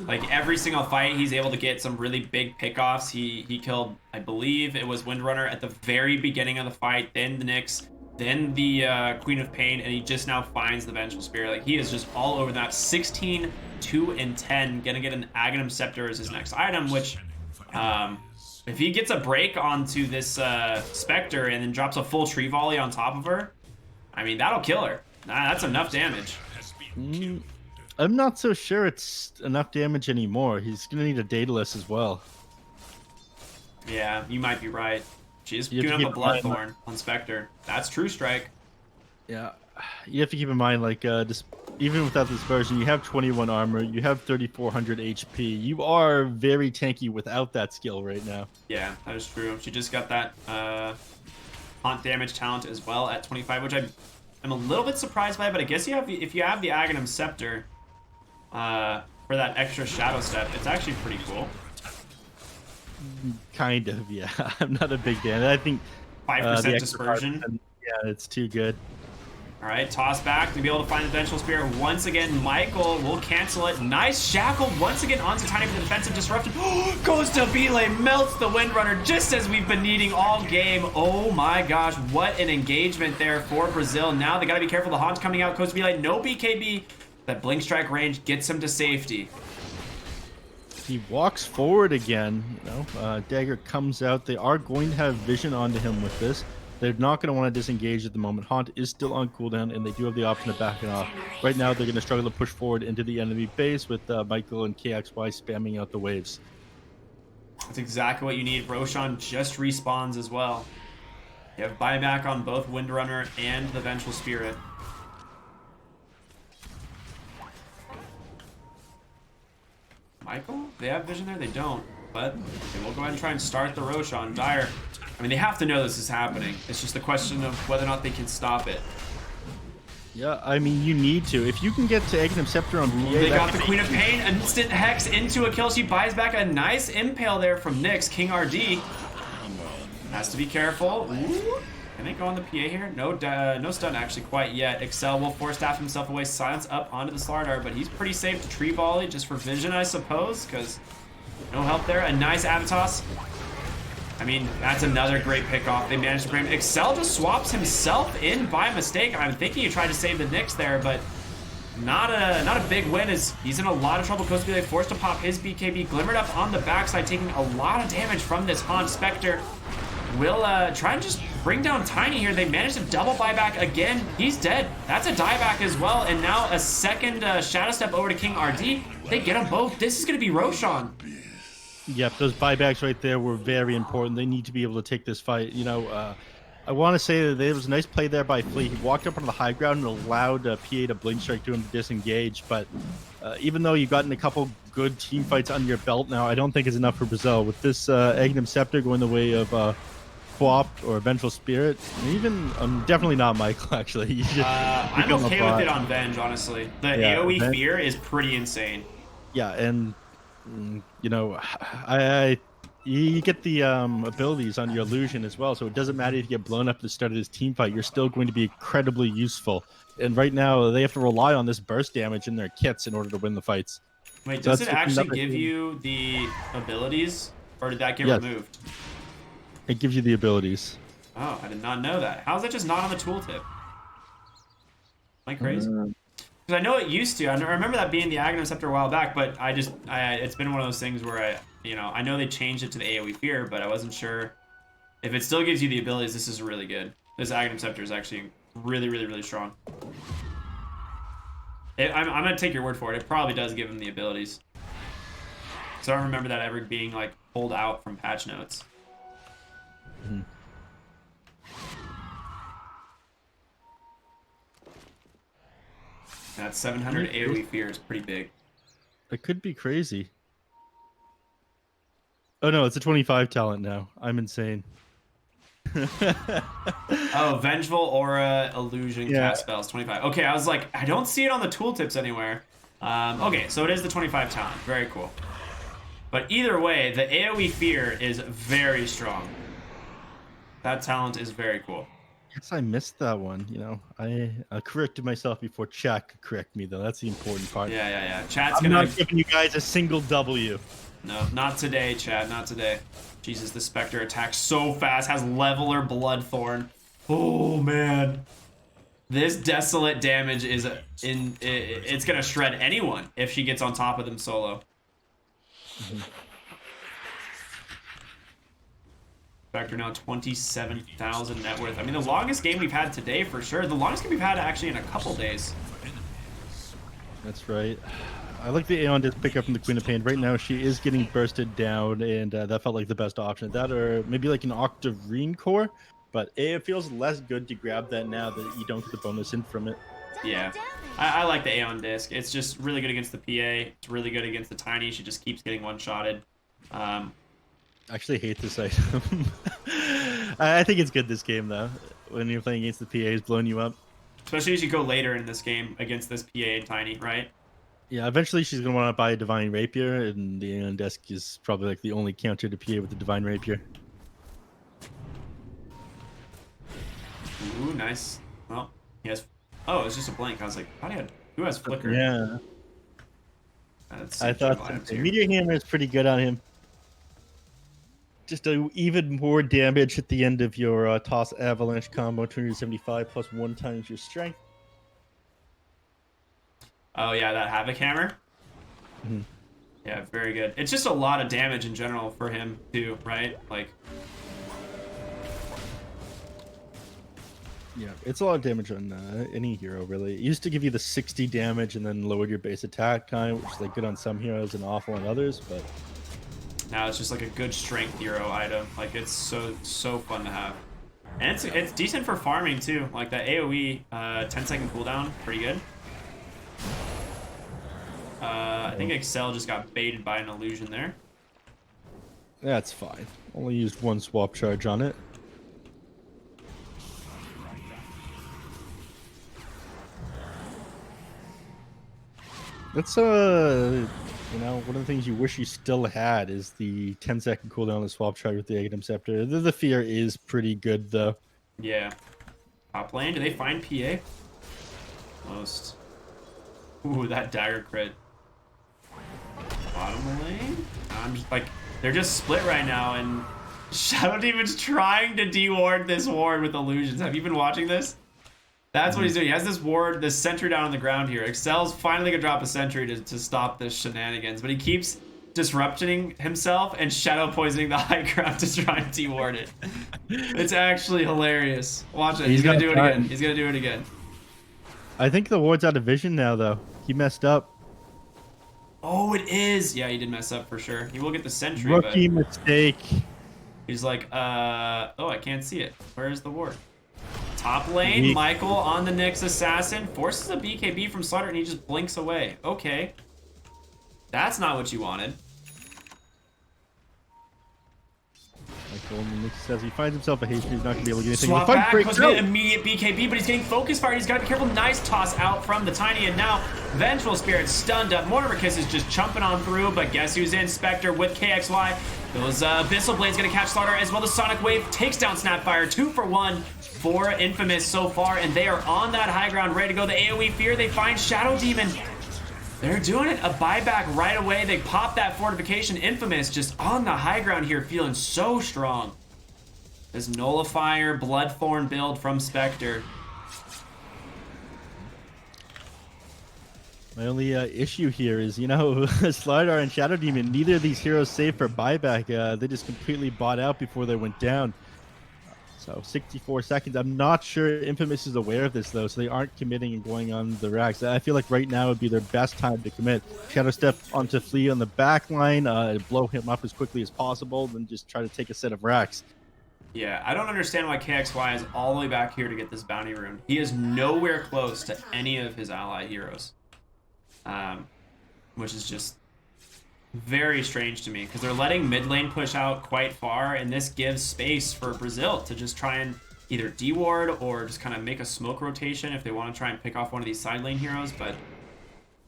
Like every single fight, he's able to get some really big pickoffs. He killed, I believe it was Windrunner at the very beginning of the fight, then the Nyx, then the Queen of Pain, and he just now finds the Vengeful Spirit. Like he is just all over that. 16, 2, and 10. Gonna get an Aghanim Scepter as his next item, which if he gets a break onto this Spectre and then drops a full tree volley on top of her, I mean, that'll kill her. That's enough damage. I'm not so sure it's enough damage anymore. He's going to need a Daedalus as well. Yeah, you might be right. She's You have queuing to up a keep in mind, Bloodthorn on Spectre. That's True Strike. Yeah, you have to keep in mind, like, even without this version, you have 21 armor, you have 3,400 HP. You are very tanky without that skill right now. Yeah, that is true. She just got that haunt damage talent as well at 25, which I'm a little bit surprised by, but I guess if you have the Aghanim Scepter for that extra Shadow Step, it's actually pretty cool. Kind of, yeah. I'm not a big fan. I think 5% the extra dispersion. 5%, yeah, it's too good. All right, toss back to be able to find the Vengeful Spirit once again. Michael will cancel it. Nice shackle once again onto Tiny for the defensive disruption. Goes to Belay, melts the Windrunner just as we've been needing all game. Oh my gosh, what an engagement there for Brazil. Now they got to be careful. The Haunt's coming out. Goes to Belay, no BKB. That Blink Strike range gets him to safety. He walks forward again. Dagger comes out. They are going to have vision onto him with this. They're not going to want to disengage at the moment. Haunt is still on cooldown, and they do have the option of backing off. Right now, they're going to struggle to push forward into the enemy base with Michael and KXY spamming out the waves. That's exactly what you need. Roshan just respawns as well. You have buyback on both Windrunner and the Vengeful Spirit. Michael? They have vision there? They don't. But they will go ahead and try and start the Roshan. Dire. I mean, they have to know this is happening. It's just a question of whether or not they can stop it. Yeah, I mean, you need to. If you can get to Aghanim Scepter on PA, They got the Queen of Pain. Instant Hex into a kill. She buys back a nice Impale there from Nyx. King RD. Has to be careful. Ooh. Can they go on the PA here? No stun actually quite yet. Excel will force staff himself away. Silence up onto the Slardar, but he's pretty safe to tree volley just for vision, I suppose, because no help there. A nice Avatos. I mean, that's another great pickoff. They managed to bring him. Excel just swaps himself in by mistake. I'm thinking he tried to save the Nyx there, but not a big win as he's in a lot of trouble. Goes to be forced to pop his BKB. Glimmered up on the backside, taking a lot of damage from this Haunt. Spectre will try and just bring down Tiny here. They managed to double buyback again. He's dead. That's a dieback as well. And now a second Shadow Step over to King RD. They get them both. This is going to be Roshan. Yep, those buybacks right there were very important. They need to be able to take this fight. I want to say that there was a nice play there by Flea. He walked up on the high ground and allowed PA to blink strike to him to disengage. But even though you've gotten a couple good team fights under your belt now, I don't think it's enough for Brazil. With this Aghanim Scepter going the way of Quap or Vengeful Spirit, even definitely not Michael, actually. I'm okay with it on Venge, honestly. The AoE fear is pretty insane. Yeah, and you get the abilities on your illusion as well, so it doesn't matter if you get blown up at the start of this team fight, you're still going to be incredibly useful. And right now, they have to rely on this burst damage in their kits in order to win the fights. Wait, does it actually give you the abilities, or did that get removed? It gives you the abilities. Oh, I did not know that. How is that just not on the tooltip? Am I crazy? Because I know it used to. I remember that being the Aghanim Scepter a while back, but it's been one of those things where I know they changed it to the AoE fear, but I wasn't sure if it still gives you the abilities. This is really good. This Aghanim Scepter is actually really, really, really strong. I'm gonna take your word for it. It probably does give him the abilities. So I don't remember that ever being like pulled out from patch notes. Mm-hmm. That 700 AoE fear is pretty big. It could be crazy. Oh no, it's a 25 talent now. I'm insane. Oh, Vengeful Aura Illusion Cast Spells 25. Okay, I was like, I don't see it on the tooltips anywhere. Okay, so it is the 25 talent. Very cool. But either way, the AoE fear is very strong. That talent is very cool. Guess I missed that one. You know, I corrected myself before chat could correct me, though. That's the important part. Yeah. Chat's I'm gonna... not giving you guys a single W. No, not today, Chad. Not today. Jesus, the Spectre attacks so fast. Has Leveler Bloodthorn. Oh, man. This Desolate damage is it's gonna shred anyone if she gets on top of them solo. Spectre now 27,000 net worth. I mean, the longest game we've had today for sure. The longest game we've had actually in a couple days. That's right. I like the Aeon Disc pick up from the Queen of Pain. Right now, she is getting bursted down, and that felt like the best option. That or maybe like an Octarine Core, but it feels less good to grab that now that you don't get the bonus in from it. Yeah, I like the Aeon Disc. It's just really good against the PA. It's really good against the Tiny. She just keeps getting one-shotted. I actually hate this item. I think it's good this game, though. When you're playing against the PAs, blowing you up. Especially as you go later in this game against this PA and Tiny, right? Yeah, eventually she's going to want to buy a Divine Rapier, and the Aeon Disc is probably like the only counter to PA with the Divine Rapier. Ooh, nice. Well, he has... Oh, it's just a blank. I was like, who has Flicker? Yeah. That's I thought the Meteor Hammer is pretty good on him. Just even more damage at the end of your Toss Avalanche combo, 275 plus 1 times your strength. Oh, yeah, that Havoc Hammer? Mm-hmm. Yeah, very good. It's just a lot of damage in general for him, too, right? Like... Yeah, it's a lot of damage on any hero, really. It used to give you the 60 damage and then lowered your base attack time, which is like good on some heroes and awful on others, but... Now it's just like a good strength hero item. Like, it's so fun to have. And it's decent for farming, too. Like, that AoE 10-second cooldown, pretty good. I think Excel just got baited by an illusion there. That's fine. Only used 1 swap charge on it. That's you know, one of the things you wish you still had is the 10-second cooldown on the swap charge with the Aghanim Scepter. The fear is pretty good, though. Yeah. Top lane, do they find PA? Most. Ooh, that dagger crit. Bottom lane? I'm just like, they're just split right now, and Shadow Demon's trying to de-ward this ward with illusions. Have you been watching this? That's what he's doing. He has this ward, this sentry down on the ground here. Excel's finally gonna drop a sentry to stop this shenanigans, but he keeps disrupting himself and shadow poisoning the high ground to try and de-ward it. It's actually hilarious. Watch it. He's gonna do it again. He's gonna do it again. I think the ward's out of vision now, though. He messed up. Oh, it is. Yeah, he did mess up for sure. He will get the sentry, Rookie but mistake. he's like, oh, I can't see it. Where is the ward? Top lane, Michael on the Nyx Assassin forces a BKB from Slaughter and he just blinks away. Okay. That's not what you wanted. Michael on the Nyx says he finds himself a haste, he's not going to be able to get anything. Swap back, goes to immediate BKB, but he's getting focus fire. He's got to be careful. Nice toss out from the Tiny, and now Vengeful Spirit stunned up. Mortimer Kiss is just chumping on through, but guess who's in? Spectre with KXY. Those Abyssal Blades going to catch Slaughter, as well as Sonic Wave takes down Snapfire. 2 for 1 for Infamous so far, and they are on that high ground, ready to go. The AoE fear, they find Shadow Demon. They're doing it. A buyback right away. They pop that fortification. Infamous just on the high ground here, feeling so strong. This Nullifier Bloodthorn build from Spectre. My only issue here is, you know, Slardar and Shadow Demon, neither of these heroes save for buyback. They just completely bought out before they went down. So 64 seconds. I'm not sure Infamous is aware of this, though, so they aren't committing and going on the racks. I feel like right now would be their best time to commit. Shadow Step onto Flea on the back line, blow him up as quickly as possible, then just try to take a set of racks. Yeah, I don't understand why KXY is all the way back here to get this bounty rune. He is nowhere close to any of his ally heroes. Which is just very strange to me, because they're letting mid lane push out quite far, and this gives space for Brasil to just try and either de-ward or just kind of make a smoke rotation if they want to try and pick off one of these side lane heroes, but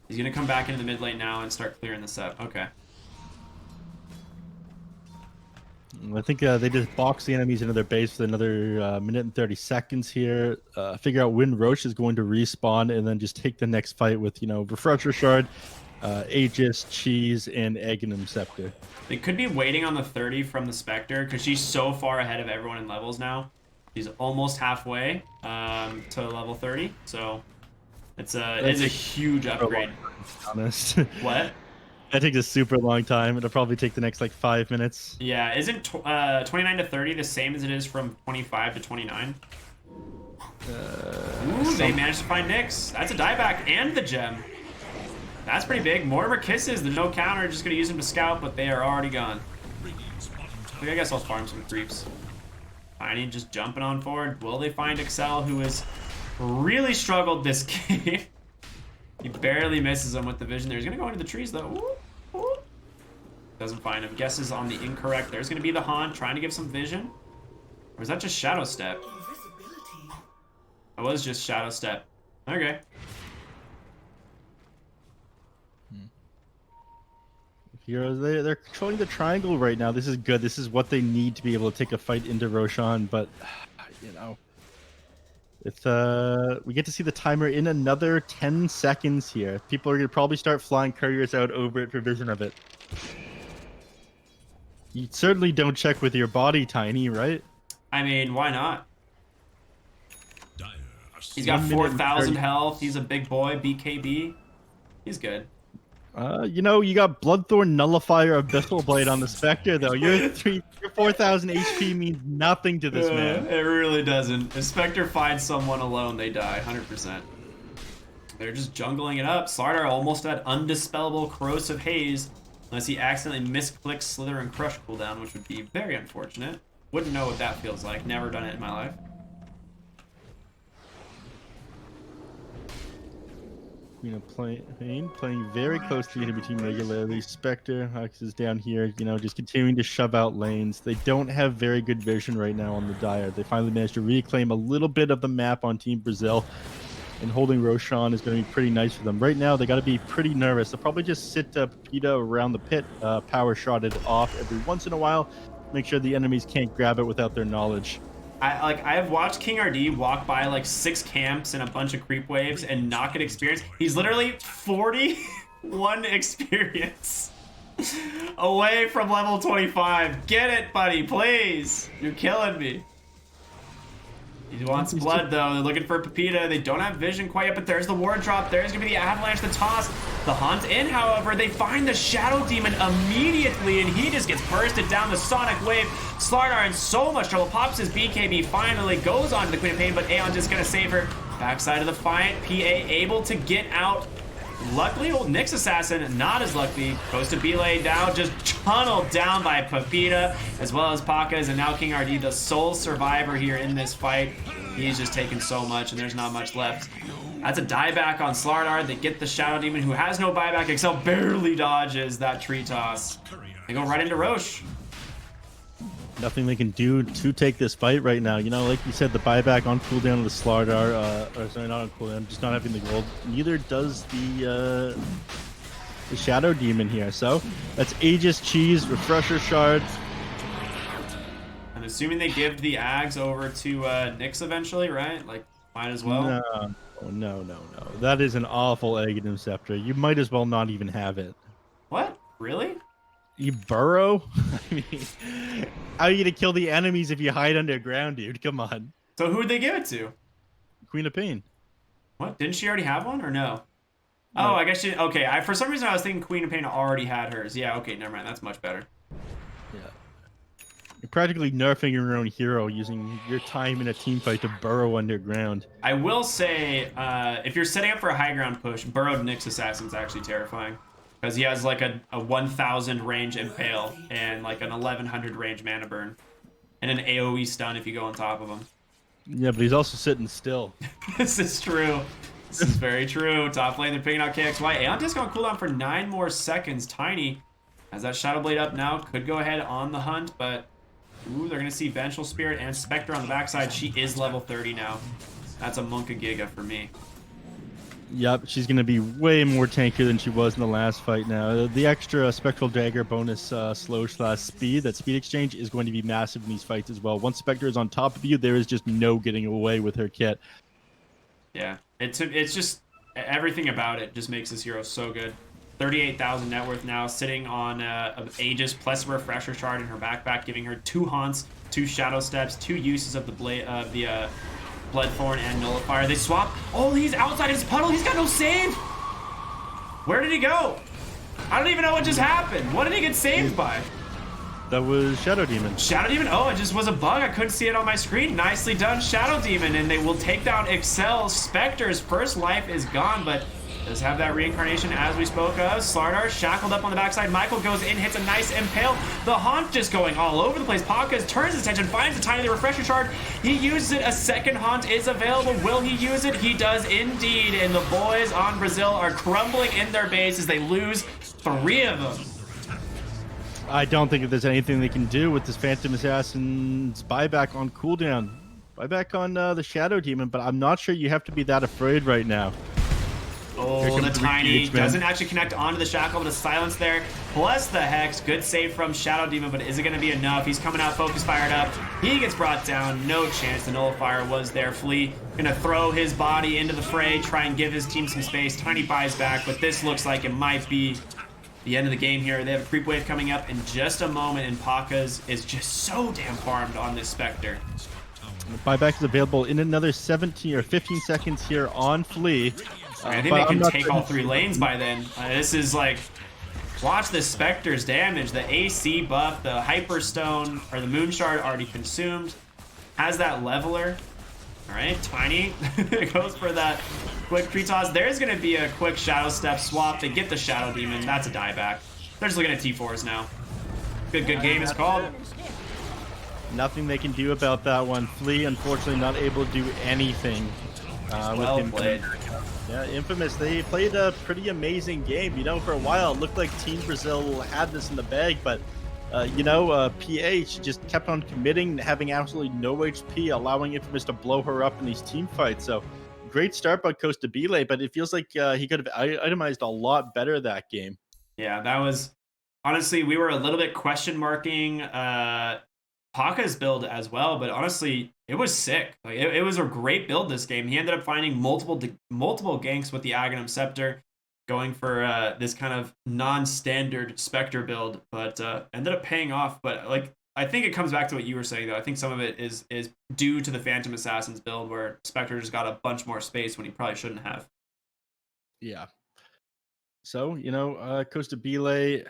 He's gonna come back into the mid lane now and start clearing this up. Okay. I think they just box the enemies into their base for another minute and 30 seconds here. Figure out when Roche is going to respawn, and then just take the next fight with, Refresher Shard, Aegis, Cheese, and Aghanim Scepter. They could be waiting on the 30 from the Spectre because she's so far ahead of everyone in levels now. She's almost halfway to level 30, so it is a huge upgrade. Honest. What? That takes a super long time. It'll probably take the next 5 minutes. Yeah, isn't 29 to 30 the same as it is from 25 to 29? Ooh, they managed to find Nyx. That's a dieback and the gem. That's pretty big. Mortimer Kisses, the no counter, just gonna use them to scout, but they are already gone. I guess I'll farm some creeps. Tiny just jumping on forward. Will they find Excel, who has really struggled this game? He barely misses him with the vision there. He's gonna go into the trees though. Ooh, ooh. Doesn't find him. Guesses on the incorrect. There's gonna be the Haunt trying to give some vision. Or is that just Shadow Step? It was just Shadow Step. Okay. Heroes, they're controlling the triangle right now. This is good. This is what they need to be able to take a fight into Roshan, but it's we get to see the timer in another 10 seconds here. People are gonna probably start flying couriers out over it for vision of it. You certainly don't check with your body, Tiny, right? I mean, why not? Dire are He's got 1 minute and 4,000 30. health. He's a big boy, BKB. He's good. You got Bloodthorn Nullifier Abyssal Blade on the Spectre, though. Your 4,000 HP means nothing to this man. It really doesn't. If Spectre finds someone alone, they die, 100%. They're just jungling it up. Slardar almost at Undispellable Corrosive Haze, unless he accidentally misclicks Slither and Crush cooldown, which would be very unfortunate. Wouldn't know what that feels like. Never done it in my life. Playing very close to the enemy team regularly. Spectre, Hux is down here, just continuing to shove out lanes. They don't have very good vision right now on the Dire. They finally managed to reclaim a little bit of the map on Team Brazil, and holding Roshan is going to be pretty nice for them. Right now, they got to be pretty nervous. They'll probably just sit Pepita around the pit, power shot it off every once in a while, make sure the enemies can't grab it without their knowledge. I have watched King RD walk by 6 camps and a bunch of creep waves and not get experience. He's literally 41 experience away from level 25. Get it, buddy, please. You're killing me. He wants blood, though. They're looking for Pepita. They don't have vision quite yet, but there's the ward drop. There's going to be the avalanche, the toss. The hunt in, however, they find the Shadow Demon immediately, and he just gets bursted down the Sonic Wave. Slardar in so much trouble. Pops his BKB, finally goes on to the Queen of Pain, but Aeon just going to save her. Backside of the fight, PA able to get out. Luckily, old Nyx Assassin, not as lucky. Goes to Belay down, just tunneled down by Pepita, as well as Pakas, and now King RD, the sole survivor here in this fight. He's just taken so much, and there's not much left. That's a dieback on Slardar. They get the Shadow Demon, who has no buyback. Excel barely dodges that tree toss. They go right into Roche. Nothing they can do to take this fight right now. Like you said, the buyback on cooldown of the Slardar, or sorry, not on cooldown, just not having the gold. Neither does the Shadow Demon here. So that's Aegis, Cheese, Refresher Shard. I'm assuming they give the Ags over to Nyx eventually, right? Might as well. No. That is an awful Aghanim Scepter. You might as well not even have it. What? Really? You burrow? I mean, how are you gonna kill the enemies if you hide underground, dude? Come on. So who would they give it to? Queen of Pain. What? Didn't she already have one or no? Oh, I guess she. Okay, for some reason I was thinking Queen of Pain already had hers. Yeah. Okay, never mind. That's much better. Yeah. You're practically nerfing your own hero using your time in a team fight to burrow underground. I will say, if you're setting up for a high ground push, burrowed Nyx Assassin's actually terrifying. Because he has a 1,000 range Impale and an 1,100 range Mana Burn. And an AoE stun if you go on top of him. Yeah, but he's also sitting still. This is true. This is very true. Top lane, they're picking out KXY. Aeon Disc on cooldown for 9 more seconds. Tiny has that Shadow Blade up now. Could go ahead on the hunt, but... Ooh, they're going to see Vengeful Spirit and Spectre on the backside. She is level 30 now. That's a Monka Giga for me. Yep, she's going to be way more tankier than she was in the last fight now. The extra Spectral Dagger bonus slow/speed, that speed exchange is going to be massive in these fights as well. Once Spectre is on top of you, there is just no getting away with her kit. Yeah, it's just everything about it just makes this hero so good. 38,000 net worth now, sitting on Aegis plus a refresher shard in her backpack, giving her 2 haunts, 2 shadow steps, 2 uses of the Bloodthorn and Nullifier. They swap. Oh, he's outside his puddle. He's got no save. Where did he go? I don't even know what just happened. What did he get saved by? That was Shadow Demon. Shadow Demon? Oh, it just was a bug. I couldn't see it on my screen. Nicely done, Shadow Demon. And they will take down Excel. Spectre's first life is gone, but does have that reincarnation as we spoke of. Slardar shackled up on the backside. Michael goes in, hits a nice impale. The haunt just going all over the place. Pakas turns his attention, finds a tiny refresher shard. He uses it. A second haunt is available. Will he use it? He does indeed. And the boys on Brazil are crumbling in their base as they lose 3 of them. I don't think that there's anything they can do with this Phantom Assassin's buyback on cooldown. Buyback on the Shadow Demon, but I'm not sure you have to be that afraid right now. Oh, the tiny doesn't actually connect onto the shackle, but a silence there. Plus the hex. Good save from Shadow Demon, but is it going to be enough? He's coming out, focus fired up. He gets brought down. No chance. The Nullifier was there. Flea going to throw his body into the fray, try and give his team some space. Tiny buys back, but this looks like it might be the end of the game here. They have a creep wave coming up in just a moment, and Pakas is just so damn farmed on this Spectre. Buyback is available in another 17 or 15 seconds here on Flea. I think they can take all 3 lanes by then. This is like, watch the Spectre's damage. The AC buff, the Hyperstone, or the Moon Shard already consumed. Has that leveler. All right, Tiny goes for that quick tree toss. There's going to be a quick Shadow Step swap. They get the Shadow Demon. That's a dieback. They're just looking at T4s now. Good game is called. Nothing they can do about that one. Flea, unfortunately, not able to do anything. Well played. Yeah, Infamous, they played a pretty amazing game. You know, for a while, it looked like Team Brazil had this in the bag, but, PH just kept on committing, having absolutely no HP, allowing Infamous to blow her up in these team fights. So, great start by Costa Bile, but it feels like he could have itemized a lot better that game. Yeah, that was... Honestly, we were a little bit question marking Paka's build as well, but honestly, it was sick. Like it was a great build this game. He ended up finding multiple ganks with the Aghanim Scepter, going for this kind of non-standard Spectre build, but ended up paying off. But like, I think it comes back to what you were saying, though. I think some of it is due to the Phantom Assassin's build, where Spectre just got a bunch more space when he probably shouldn't have. Yeah. So, Costa Bile,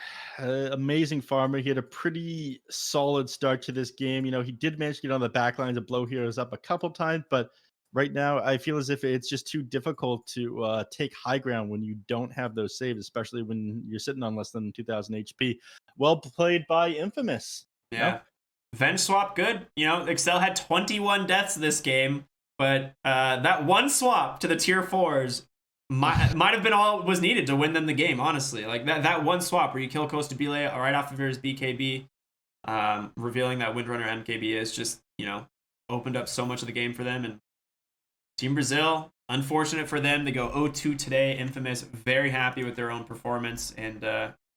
amazing farmer. He had a pretty solid start to this game. He did manage to get on the back lines and blow heroes up a couple times, but right now I feel as if it's just too difficult to take high ground when you don't have those saves, especially when you're sitting on less than 2,000 HP. Well played by Infamous. Yeah. Venge swap, good. Excel had 21 deaths this game, but that one swap to the tier 4s might have been all was needed to win them the game, honestly. Like that one swap where you kill Costa Bile right off of his BKB, revealing that Windrunner MKB is just, opened up so much of the game for them. And Team Brazil, unfortunate for them, they go 0-2 today. Infamous, very happy with their own performance. And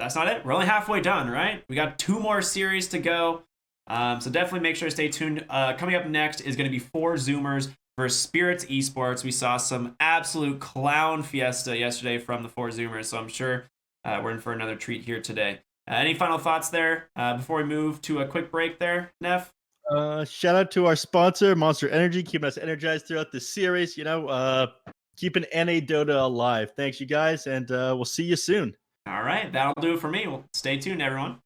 that's not it. We're only halfway done, right? We got 2 more series to go. So definitely make sure to stay tuned. Coming up next is going to be 4 Zoomers versus Spirits Esports. We saw some absolute clown fiesta yesterday from the 4 Zoomers, so I'm sure we're in for another treat here today. Any final thoughts there before we move to a quick break there, Neph? Shout out to our sponsor, Monster Energy, keeping us energized throughout the series. Keeping NA Dota alive. Thanks, you guys, and we'll see you soon. All right, that'll do it for me. Well, stay tuned, everyone.